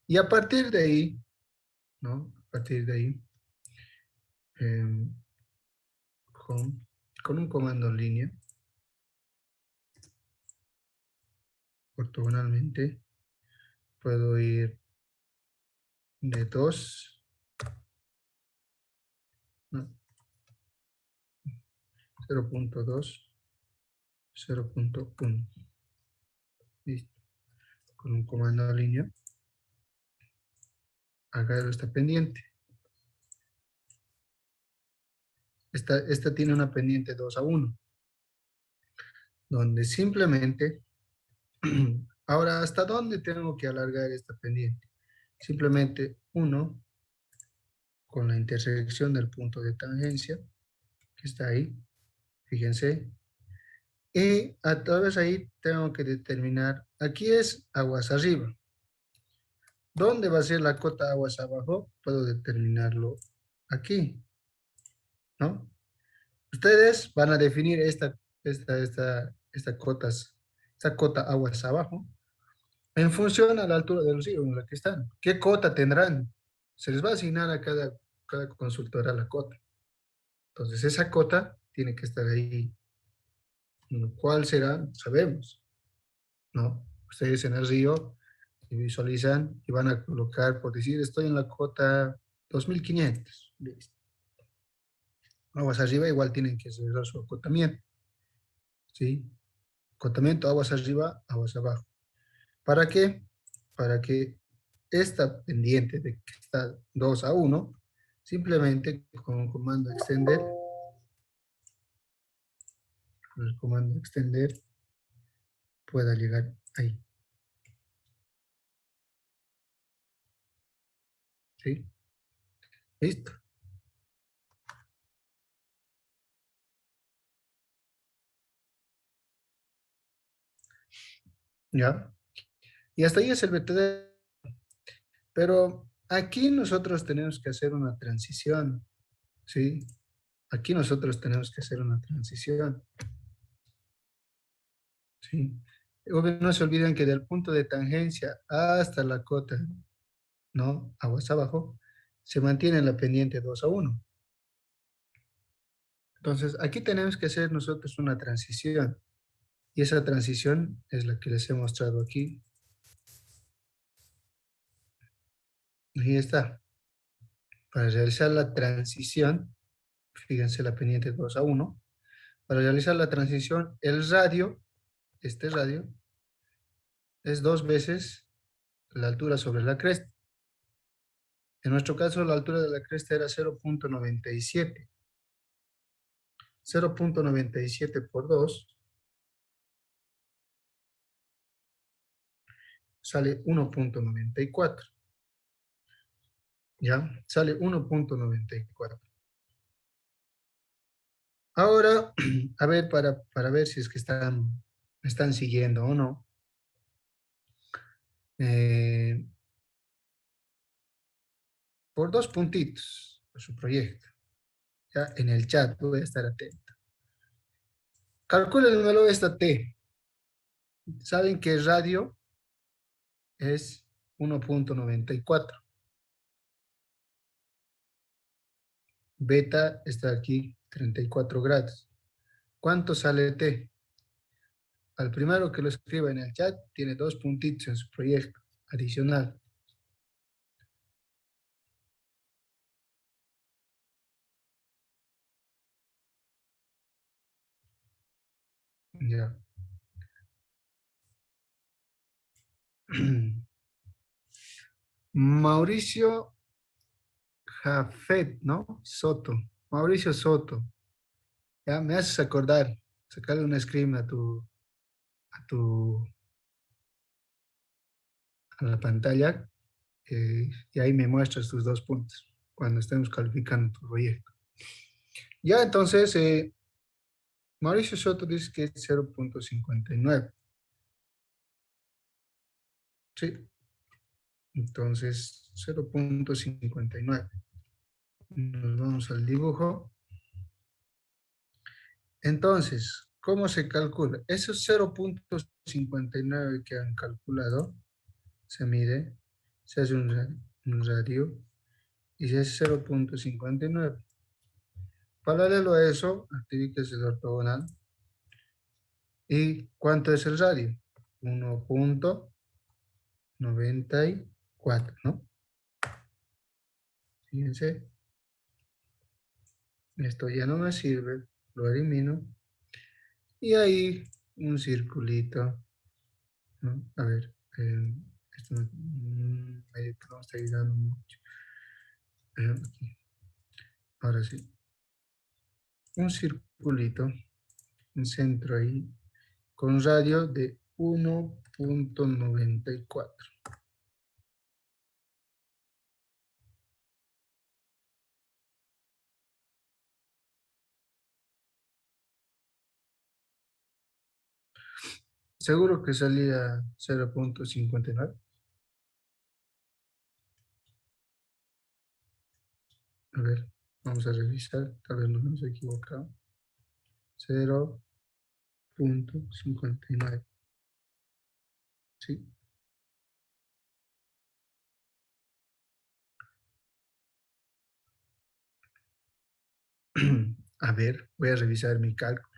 Y a partir de ahí, ¿no? A partir de ahí, em, con un comando en línea, ortogonalmente, puedo ir de 2, no, 0.2, 0.1. Listo. Con un comando en línea, agarro esta pendiente. Esta tiene una pendiente 2-1, donde simplemente, ahora, ¿hasta dónde tengo que alargar esta pendiente? Simplemente 1 con la intersección del punto de tangencia, que está ahí. fíjense. Y a todas ahí tengo que determinar, aquí es aguas arriba. ¿Dónde va a ser la cota aguas abajo? Puedo determinarlo aquí, ¿no? Ustedes van a definir esta cota aguas abajo en función a la altura del río en la que están. ¿Qué cota tendrán? Se les va a asignar a cada consultora la cota. Entonces, esa cota tiene que estar ahí. ¿Cuál será? Sabemos, ¿no? Ustedes en el río visualizan y van a colocar, por decir, estoy en la cota 2500. Listo. Aguas arriba igual tienen que hacer su acotamiento, ¿sí? Acotamiento, aguas arriba, aguas abajo. ¿Para qué? Para que esta pendiente de que está 2 a 1, simplemente con un comando extender, con el comando extender, pueda llegar ahí, ¿sí? Listo, ¿ya? Y hasta ahí es el BTD, pero aquí nosotros tenemos que hacer una transición, ¿sí? Aquí nosotros tenemos que hacer una transición, ¿sí? Obvio, no se olviden que del punto de tangencia hasta la cota, ¿no? Aguas abajo, se mantiene la pendiente 2 a 1. Entonces, aquí tenemos que hacer nosotros una transición. Y esa transición es la que les he mostrado aquí. Ahí está. Para realizar la transición, fíjense la pendiente 2 a 1. Para realizar la transición, el radio, este radio, es 2 veces la altura sobre la cresta. En nuestro caso, la altura de la cresta era 0,97. 0,97 por 2 sale 1,94. ¿Ya? Sale 1,94. Ahora, a ver, para ver si es que están siguiendo o no. eh, por 2 puntitos, por su proyecto. Ya en el chat voy a estar atento. Calcúlenmelo esta T. Saben que el radio es 1,94. Beta está aquí, 34 grados. ¿Cuánto sale T? Al primero que lo escriba en el chat, tiene 2 puntitos en su proyecto adicional. Ya. Mauricio Jafet, ¿no? Soto. Mauricio Soto. Ya me haces acordar. Sacarle un screen a la pantalla, y ahí me muestras tus 2 puntos cuando estemos calificando tu proyecto. Ya, entonces, Mauricio Soto dice que es 0,59. Sí, entonces 0,59. Nos vamos al dibujo. Entonces, ¿cómo se calcula? Esos 0,59 que han calculado, se mide, se hace un radio y se hace 0,59. Paralelo a eso, activíquese el ortogonal. ¿Y cuánto es el radio? 1,94, ¿no? Fíjense, esto ya no me sirve, lo elimino. Y ahí un circulito, ¿no? A ver, esto medio que no está ayudando mucho. Aquí. Ahora sí, un circulito, un centro ahí, con radio de 1,94. Seguro que salía 0,59. A ver, vamos a revisar, tal vez nos hemos equivocado. 0,59. Sí. A ver, voy a revisar mi cálculo.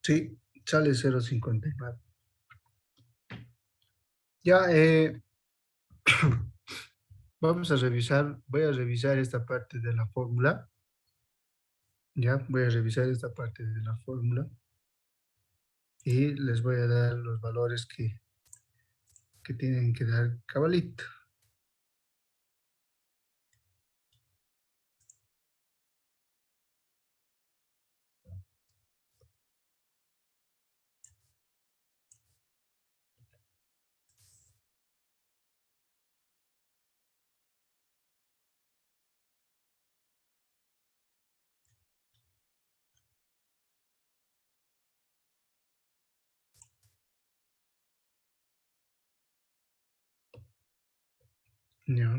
Sí, sale 0,59. Ya, vamos a revisar, voy a revisar esta parte de la fórmula. Ya, voy a revisar esta parte de la fórmula y les voy a dar los valores que tienen que dar cabalito. Ya,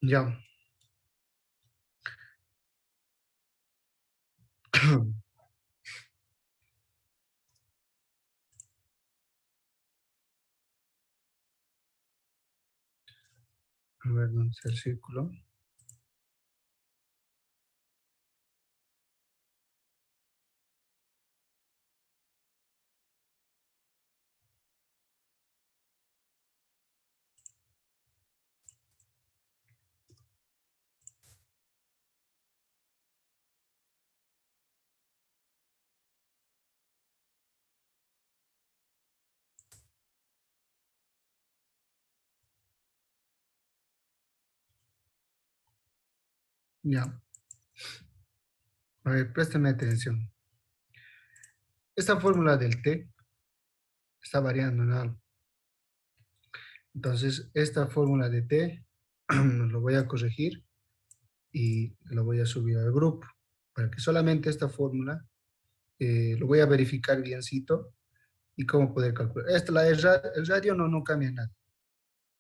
ya. A ver, ¿dónde está el círculo? Ya. A ver, préstame atención. Esta fórmula del T está variando en algo. Entonces, esta fórmula de T lo voy a corregir y lo voy a subir al grupo para que solamente esta fórmula lo voy a verificar biencito y cómo poder calcular. El radio no cambia nada.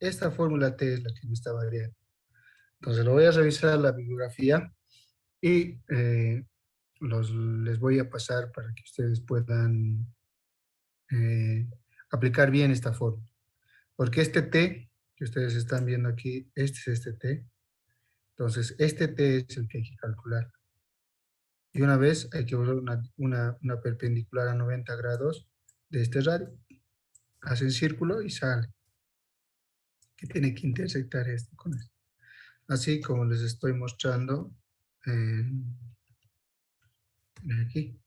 Esta fórmula T es la que me está variando. Entonces, lo voy a revisar la bibliografía y les voy a pasar para que ustedes puedan eh, aplicar bien esta fórmula. Porque este T que ustedes están viendo aquí, este es este T. Entonces, este T es el que hay que calcular. Y una vez hay que usar una perpendicular a 90 grados de este radio. Hacen círculo y sale. Que tiene que intersectar esto con esto. Así como les estoy mostrando. aquí,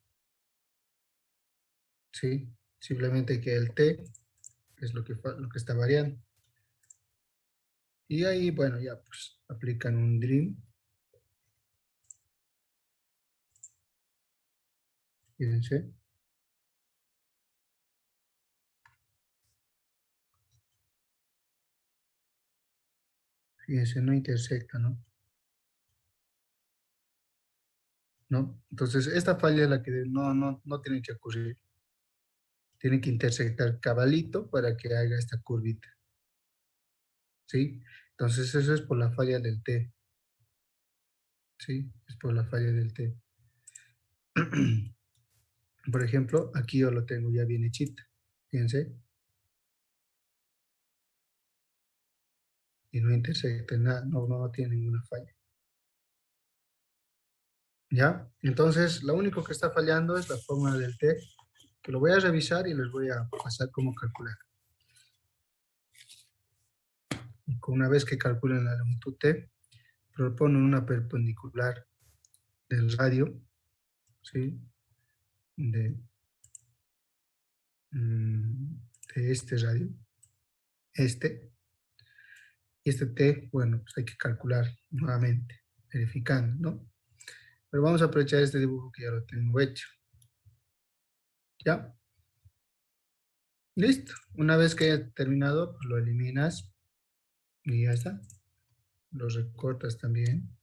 ¿sí? Simplemente que el T es lo que está variando. Y ahí, bueno, ya pues aplican un Dream. Fíjense, fíjense, no intersecta, ¿no? ¿No? Entonces, esta falla es la que no tiene que ocurrir. Tiene que intersectar cabalito para que haga esta curvita, ¿sí? Entonces, eso es por la falla del T, ¿sí? Es por la falla del T. Por ejemplo, aquí yo lo tengo ya bien hechito, fíjense, y no intersecta nada, no tiene ninguna falla. ¿Ya? Entonces, lo único que está fallando es la fórmula del T, que lo voy a revisar y les voy a pasar cómo calcular. Y una vez que calculen la longitud T, proponen una perpendicular del radio, ¿sí? De, mm, de este radio, este, y este T, bueno, pues hay que calcular nuevamente, verificando, ¿no? Pero vamos a aprovechar este dibujo que ya lo tengo hecho, ¿ya? Listo. Una vez que haya terminado, pues lo eliminas y ya está. Lo recortas también.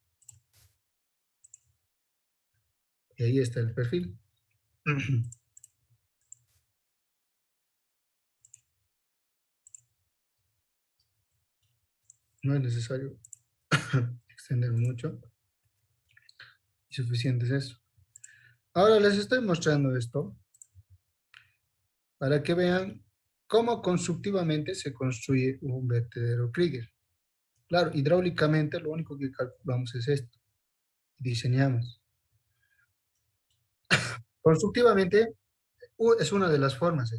Y ahí está el perfil. No es necesario extender mucho. Y suficiente es eso. Ahora les estoy mostrando esto para que vean cómo constructivamente se construye un vertedero Krieger. Claro, hidráulicamente lo único que calculamos es esto. Diseñamos. Constructivamente es una de las formas.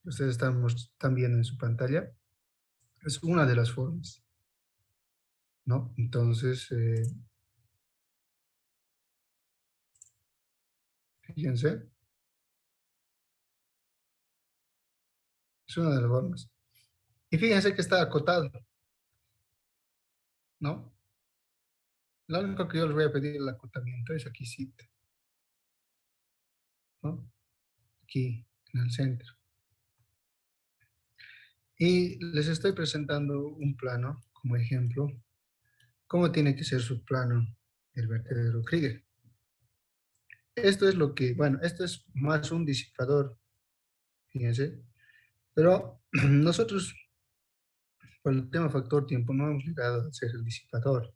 Ustedes están viendo en su pantalla. Es una de las formas, ¿no? Entonces, fíjense, es una de las formas. Y fíjense que está acotado, ¿no? Lo único que yo les voy a pedir el acotamiento es aquí, sí, ¿no? Aquí, en el centro. Y les estoy presentando un plano como ejemplo, cómo tiene que ser su plano el vertedero Krieger. Esto es lo que, bueno, esto es más un disipador, fíjense, pero nosotros, por el tema factor tiempo, no hemos llegado a hacer el disipador.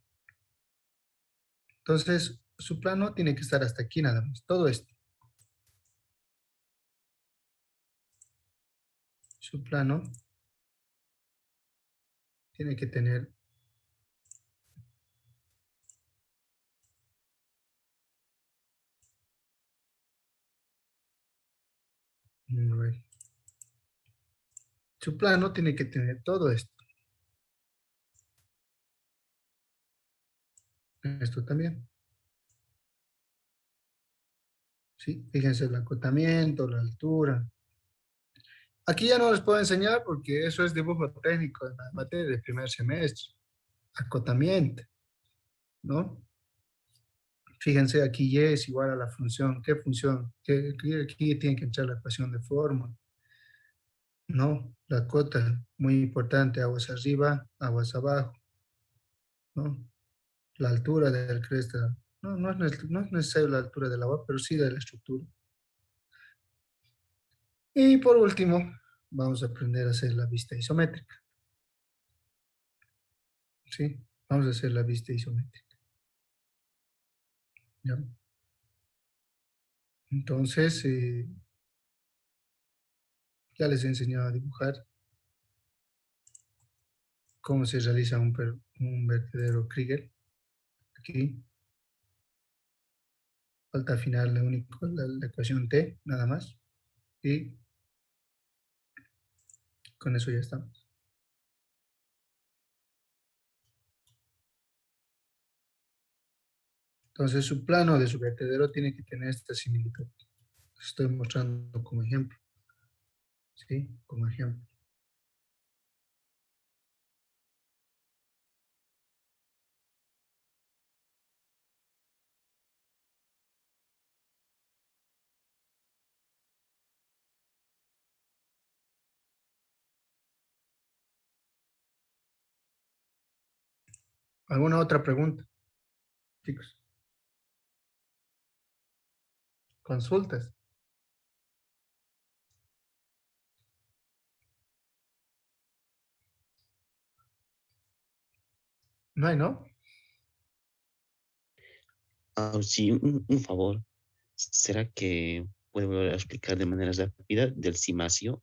Entonces, su plano tiene que estar hasta aquí nada más, todo esto. Su plano tiene que tener, a ver, su plano tiene que tener todo esto. Esto también, ¿sí? Fíjense el acotamiento, la altura. Aquí ya no les puedo enseñar porque eso es dibujo técnico en la materia de primer semestre. Acotamiento, ¿no? Fíjense, aquí Y es igual a la función. ¿Qué función? Aquí tiene que entrar la ecuación de forma, ¿no? La cota, muy importante, aguas arriba, aguas abajo, ¿no? La altura del cresta. No es necesario la altura del agua, pero sí de la estructura. Y por último, vamos a aprender a hacer la vista isométrica, ¿sí? Vamos a hacer la vista isométrica, ¿ya? Entonces, ya les he enseñado a dibujar cómo se realiza un vertedero Krieger. Aquí falta afinar la ecuación T, nada más. Y con eso ya estamos. Entonces, su plano de su vertedero tiene que tener esta similitud. Estoy mostrando como ejemplo, ¿sí? Como ejemplo. ¿Alguna otra pregunta, chicos? ¿Consultas? No hay, ¿no? Ah, sí, un favor. ¿Será que puede volver a explicar de manera rápida del cimacio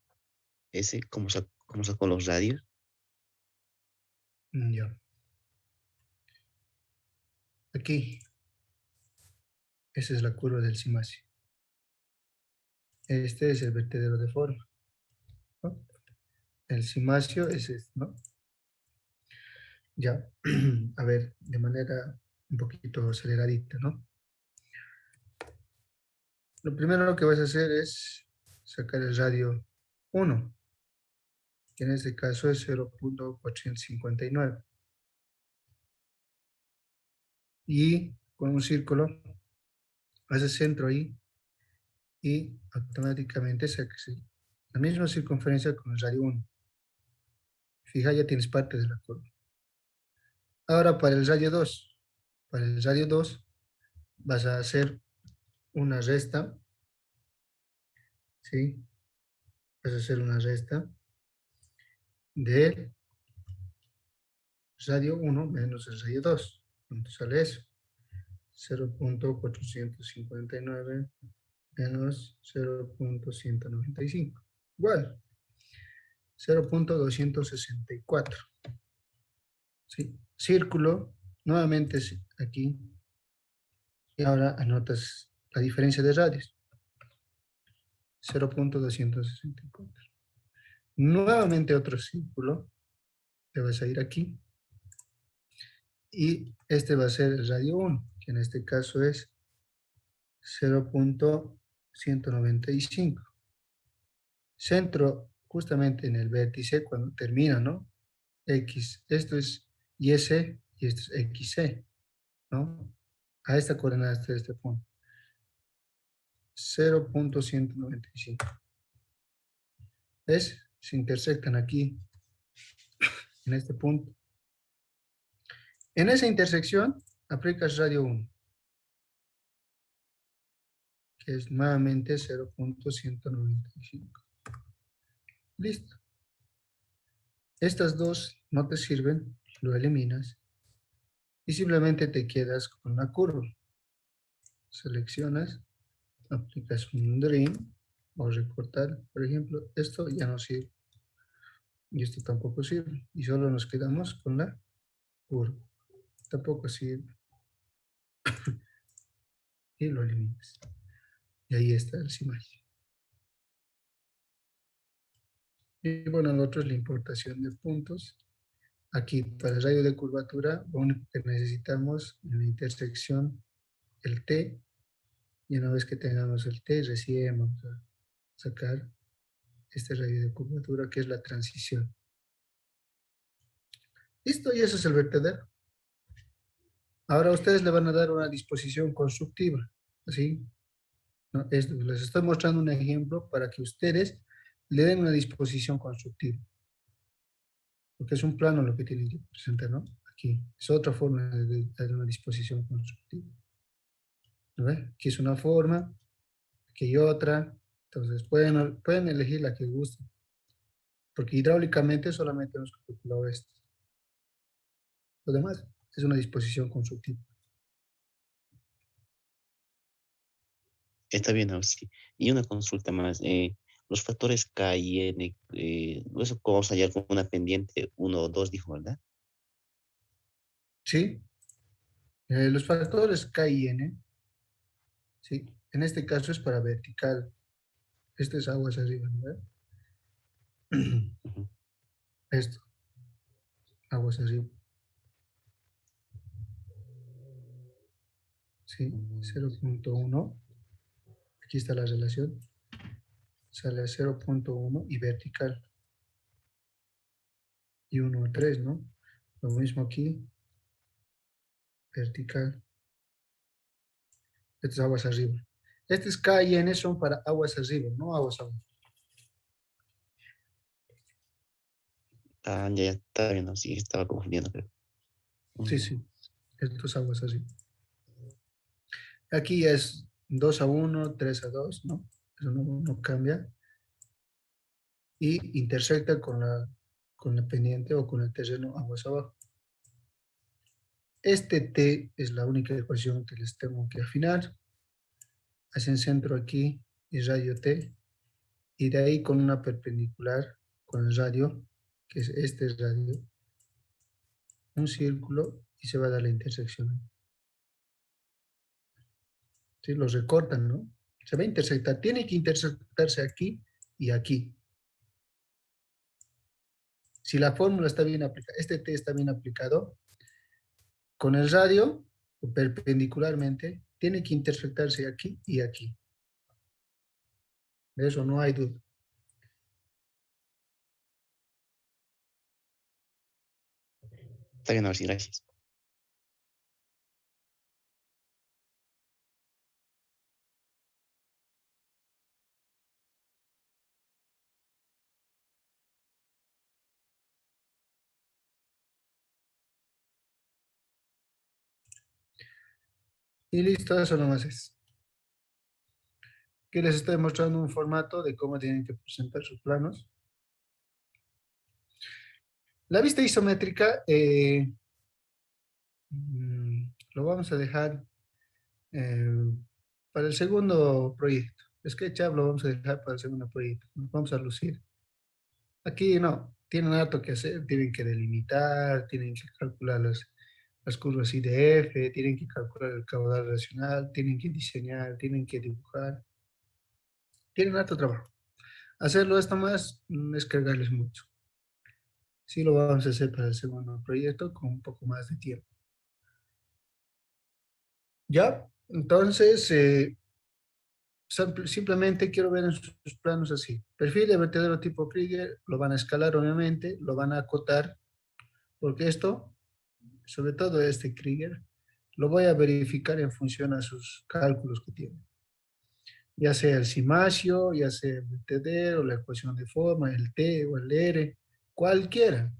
ese, cómo sacó los radios? Ya. Aquí, esa es la curva del cimacio. Este es el vertedero de forma, ¿no? El cimacio es este, ¿no? Ya. A ver, de manera un poquito aceleradita, ¿no? Lo primero que vas a hacer es sacar el radio 1, que en este caso es 0.459. Y con un círculo, haces centro ahí y automáticamente sacas la misma circunferencia con el radio 1. Fija, ya tienes parte de la curva. Ahora para el radio 2. Para el radio 2 vas a hacer una resta, ¿sí? Vas a hacer una resta del radio 1 menos el radio 2. ¿Cuánto sale eso? 0.459 menos 0.195. Igual, 0.264. ¿Sí? Círculo, nuevamente aquí, y ahora anotas la diferencia de radios, 0.264. Nuevamente otro círculo, te vas a ir aquí, y este va a ser el radio 1, que en este caso es 0.195. Centro justamente en el vértice cuando termina, ¿no? X, esto es YC y esto es XC, ¿no? A esta coordenada está este punto, 0.195. ¿Ves? Se intersectan aquí, en este punto. En esa intersección, aplicas radio 1, que es nuevamente 0.195. Listo. Estas dos no te sirven, lo eliminas y simplemente te quedas con la curva. Seleccionas, aplicas un trim o recortar, por ejemplo, esto ya no sirve y esto tampoco sirve y solo nos quedamos con la curva. Tampoco sirve y lo eliminas. Y ahí está el cimacio. Y bueno, el otro es la importación de puntos. Aquí, para el radio de curvatura, lo único que necesitamos en la intersección, el T, y una vez que tengamos el T, recién vamos a sacar este radio de curvatura, que es la transición. Listo, y eso es el vertedero. Ahora ustedes le van a dar una disposición constructiva, ¿sí? ¿No? Les estoy mostrando un ejemplo para que ustedes le den una disposición constructiva, porque es un plano lo que tienen que presentar, ¿no? Aquí es otra forma de dar una disposición constructiva. ¿No ve? Aquí es una forma, aquí hay otra, entonces pueden elegir la que gusten, porque hidráulicamente solamente hemos calculado esto. Lo demás es una disposición constructiva. Está bien, ahora sí. Y una consulta más. Los factores K y N, eso vamos a hallar como una pendiente uno o 2 dijo, ¿verdad? ¿Sí? Los factores K y N, ¿sí? En este caso es para vertical. Este es aguas arriba, ¿no ve? Ujú. Esto, aguas arriba. ¿sí? 0.1, aquí está la relación, sale a 0.1 y vertical, y 1 a 3, ¿no? Lo mismo aquí, vertical, estas aguas arriba. Estas K y N son para aguas arriba, no aguas abajo. Ah, ya, ya, está bien, no, sí, estaba confundiendo, pero. Sí, mm, sí, estas aguas arriba. Aquí es 2 a 1, 3 a 2, ¿no? Eso no cambia. Y intersecta con la pendiente o con el terreno aguas abajo. Este T es la única ecuación que les tengo que afinar. Hacen centro aquí y radio T. Y de ahí con una perpendicular con el radio, que es este radio, un círculo y se va a dar la intersección. ¿Sí? Los recortan, ¿no? Se va a intersectar. Tiene que intersectarse aquí y aquí. Si la fórmula está bien aplicada, este T está bien aplicado, con el radio, perpendicularmente, tiene que intersectarse aquí y aquí. De eso no hay duda. Está bien, ahora sí, gracias. Y listo, eso nomás es. Que les estoy mostrando un formato de cómo tienen que presentar sus planos. La vista isométrica lo vamos a dejar eh, para el segundo proyecto. SketchUp lo vamos a dejar para el segundo proyecto. Nos vamos a lucir. Aquí no, tienen harto que hacer, tienen que delimitar, tienen que calcular las curvas IDF, tienen que calcular el caudal racional, tienen que diseñar, tienen que dibujar. Tienen harto trabajo. Hacerlo esto más es cargarles mucho. Sí lo vamos a hacer para el segundo proyecto con un poco más de tiempo. ¿Ya? Entonces, simplemente quiero ver en sus planos así. Perfil de vertedero tipo Krieger, lo van a escalar obviamente, lo van a acotar, porque esto, sobre todo este Krieger, lo voy a verificar en función a sus cálculos que tiene. Ya sea el cimacio, ya sea el vertedero, la ecuación de forma, el T o el R, cualquiera.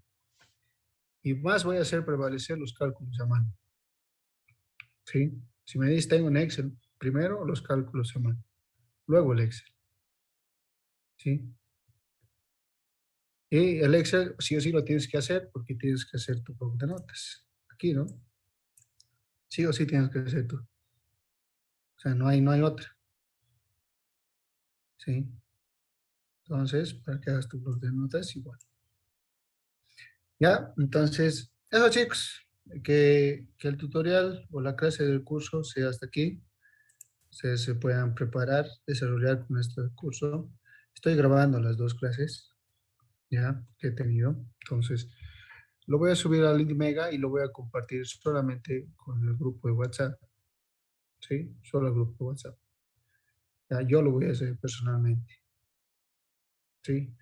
Y más voy a hacer prevalecer los cálculos a mano. ¿Sí? Si me dices, tengo un Excel, primero los cálculos a mano, luego el Excel. ¿Sí? Y el Excel sí o sí lo tienes que hacer porque tienes que hacer tu bloc de notas. Aquí, ¿no? Sí o sí tienes que hacer tú. O sea, no hay otra. ¿Sí? Entonces, para que hagas tu bloc de notas, igual. ¿Ya? Entonces, eso chicos, que el tutorial o la clase del curso sea hasta aquí. Ustedes se puedan preparar, desarrollar con este curso. Estoy grabando las dos clases, ¿ya? Que he tenido. Entonces, lo voy a subir al link Mega y lo voy a compartir solamente con el grupo de WhatsApp. ¿Sí? Solo el grupo de WhatsApp. Ya, yo lo voy a hacer personalmente. ¿Sí?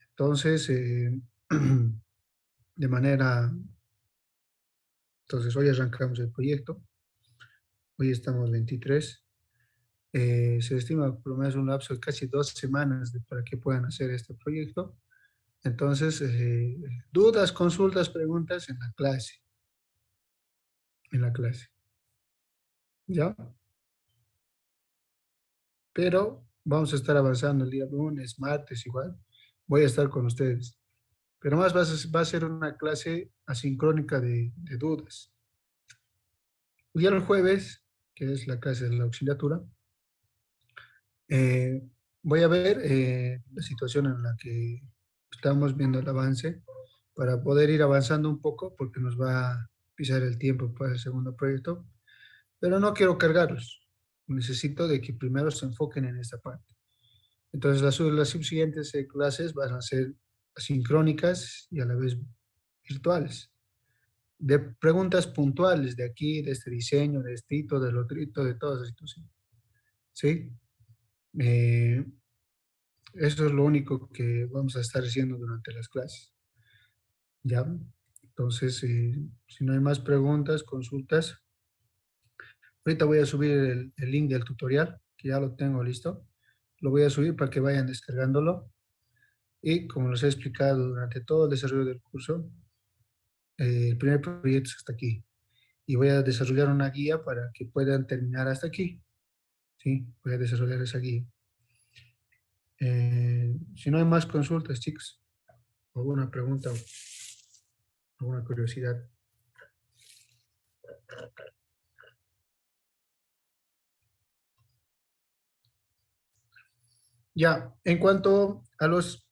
Entonces, de manera, entonces hoy arrancamos el proyecto. Hoy estamos 23. Se estima por lo menos un lapso de casi 2 semanas para que puedan hacer este proyecto. Entonces, dudas, consultas, preguntas en la clase. En la clase. ¿Ya? Pero vamos a estar avanzando el día lunes, martes, igual. Voy a estar con ustedes. Pero más va a ser una clase asincrónica de dudas. Ya el jueves, que es la clase de la auxiliatura, eh, voy a ver la situación en la que estamos viendo el avance para poder ir avanzando un poco porque nos va a pisar el tiempo para el segundo proyecto, pero no quiero cargarlos. Necesito de que primero se enfoquen en esta parte. Entonces las subsiguientes clases van a ser asincrónicas y a la vez virtuales. de preguntas puntuales de aquí, de este diseño, de esto, del otrito, de toda esa situación. ¿Sí? Eh, Eso es lo único que vamos a estar haciendo durante las clases. ¿Ya? Entonces, si no hay más preguntas, consultas, ahorita voy a subir el link del tutorial, que ya lo tengo listo. Lo voy a subir para que vayan descargándolo. Y como les he explicado durante todo el desarrollo del curso, el primer proyecto es hasta aquí. Y voy a desarrollar una guía para que puedan terminar hasta aquí. ¿Sí? Voy a desarrollar esa guía. Si no hay más consultas, chicos, alguna pregunta o alguna curiosidad. Ya, en cuanto a los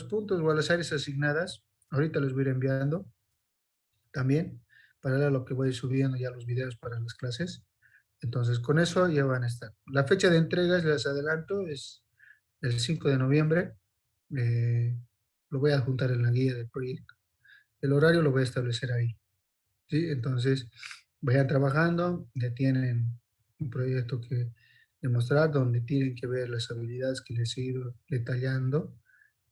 puntos o a las áreas asignadas, ahorita les voy a ir enviando también, para lo que voy subiendo ya los videos para las clases. Entonces, con eso ya van a estar. La fecha de entregas, les adelanto, es el 5 de noviembre. Eh, lo voy a adjuntar en la guía del proyecto. El horario lo voy a establecer ahí. ¿Sí? Entonces, vayan trabajando, ya tienen un proyecto que demostrar donde tienen que ver las habilidades que les he ido detallando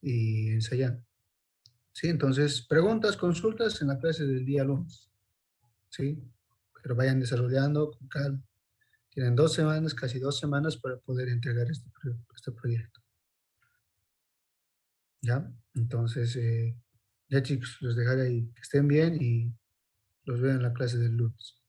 y ensayando. ¿Sí? Entonces, preguntas, consultas en la clase del día lunes. ¿Sí? Pero vayan desarrollando con calma. Tienen 2 semanas, casi 2 semanas para poder entregar este proyecto. ¿Ya? Entonces, ya chicos, los dejaré ahí. Que estén bien y los veo en la clase del lunes.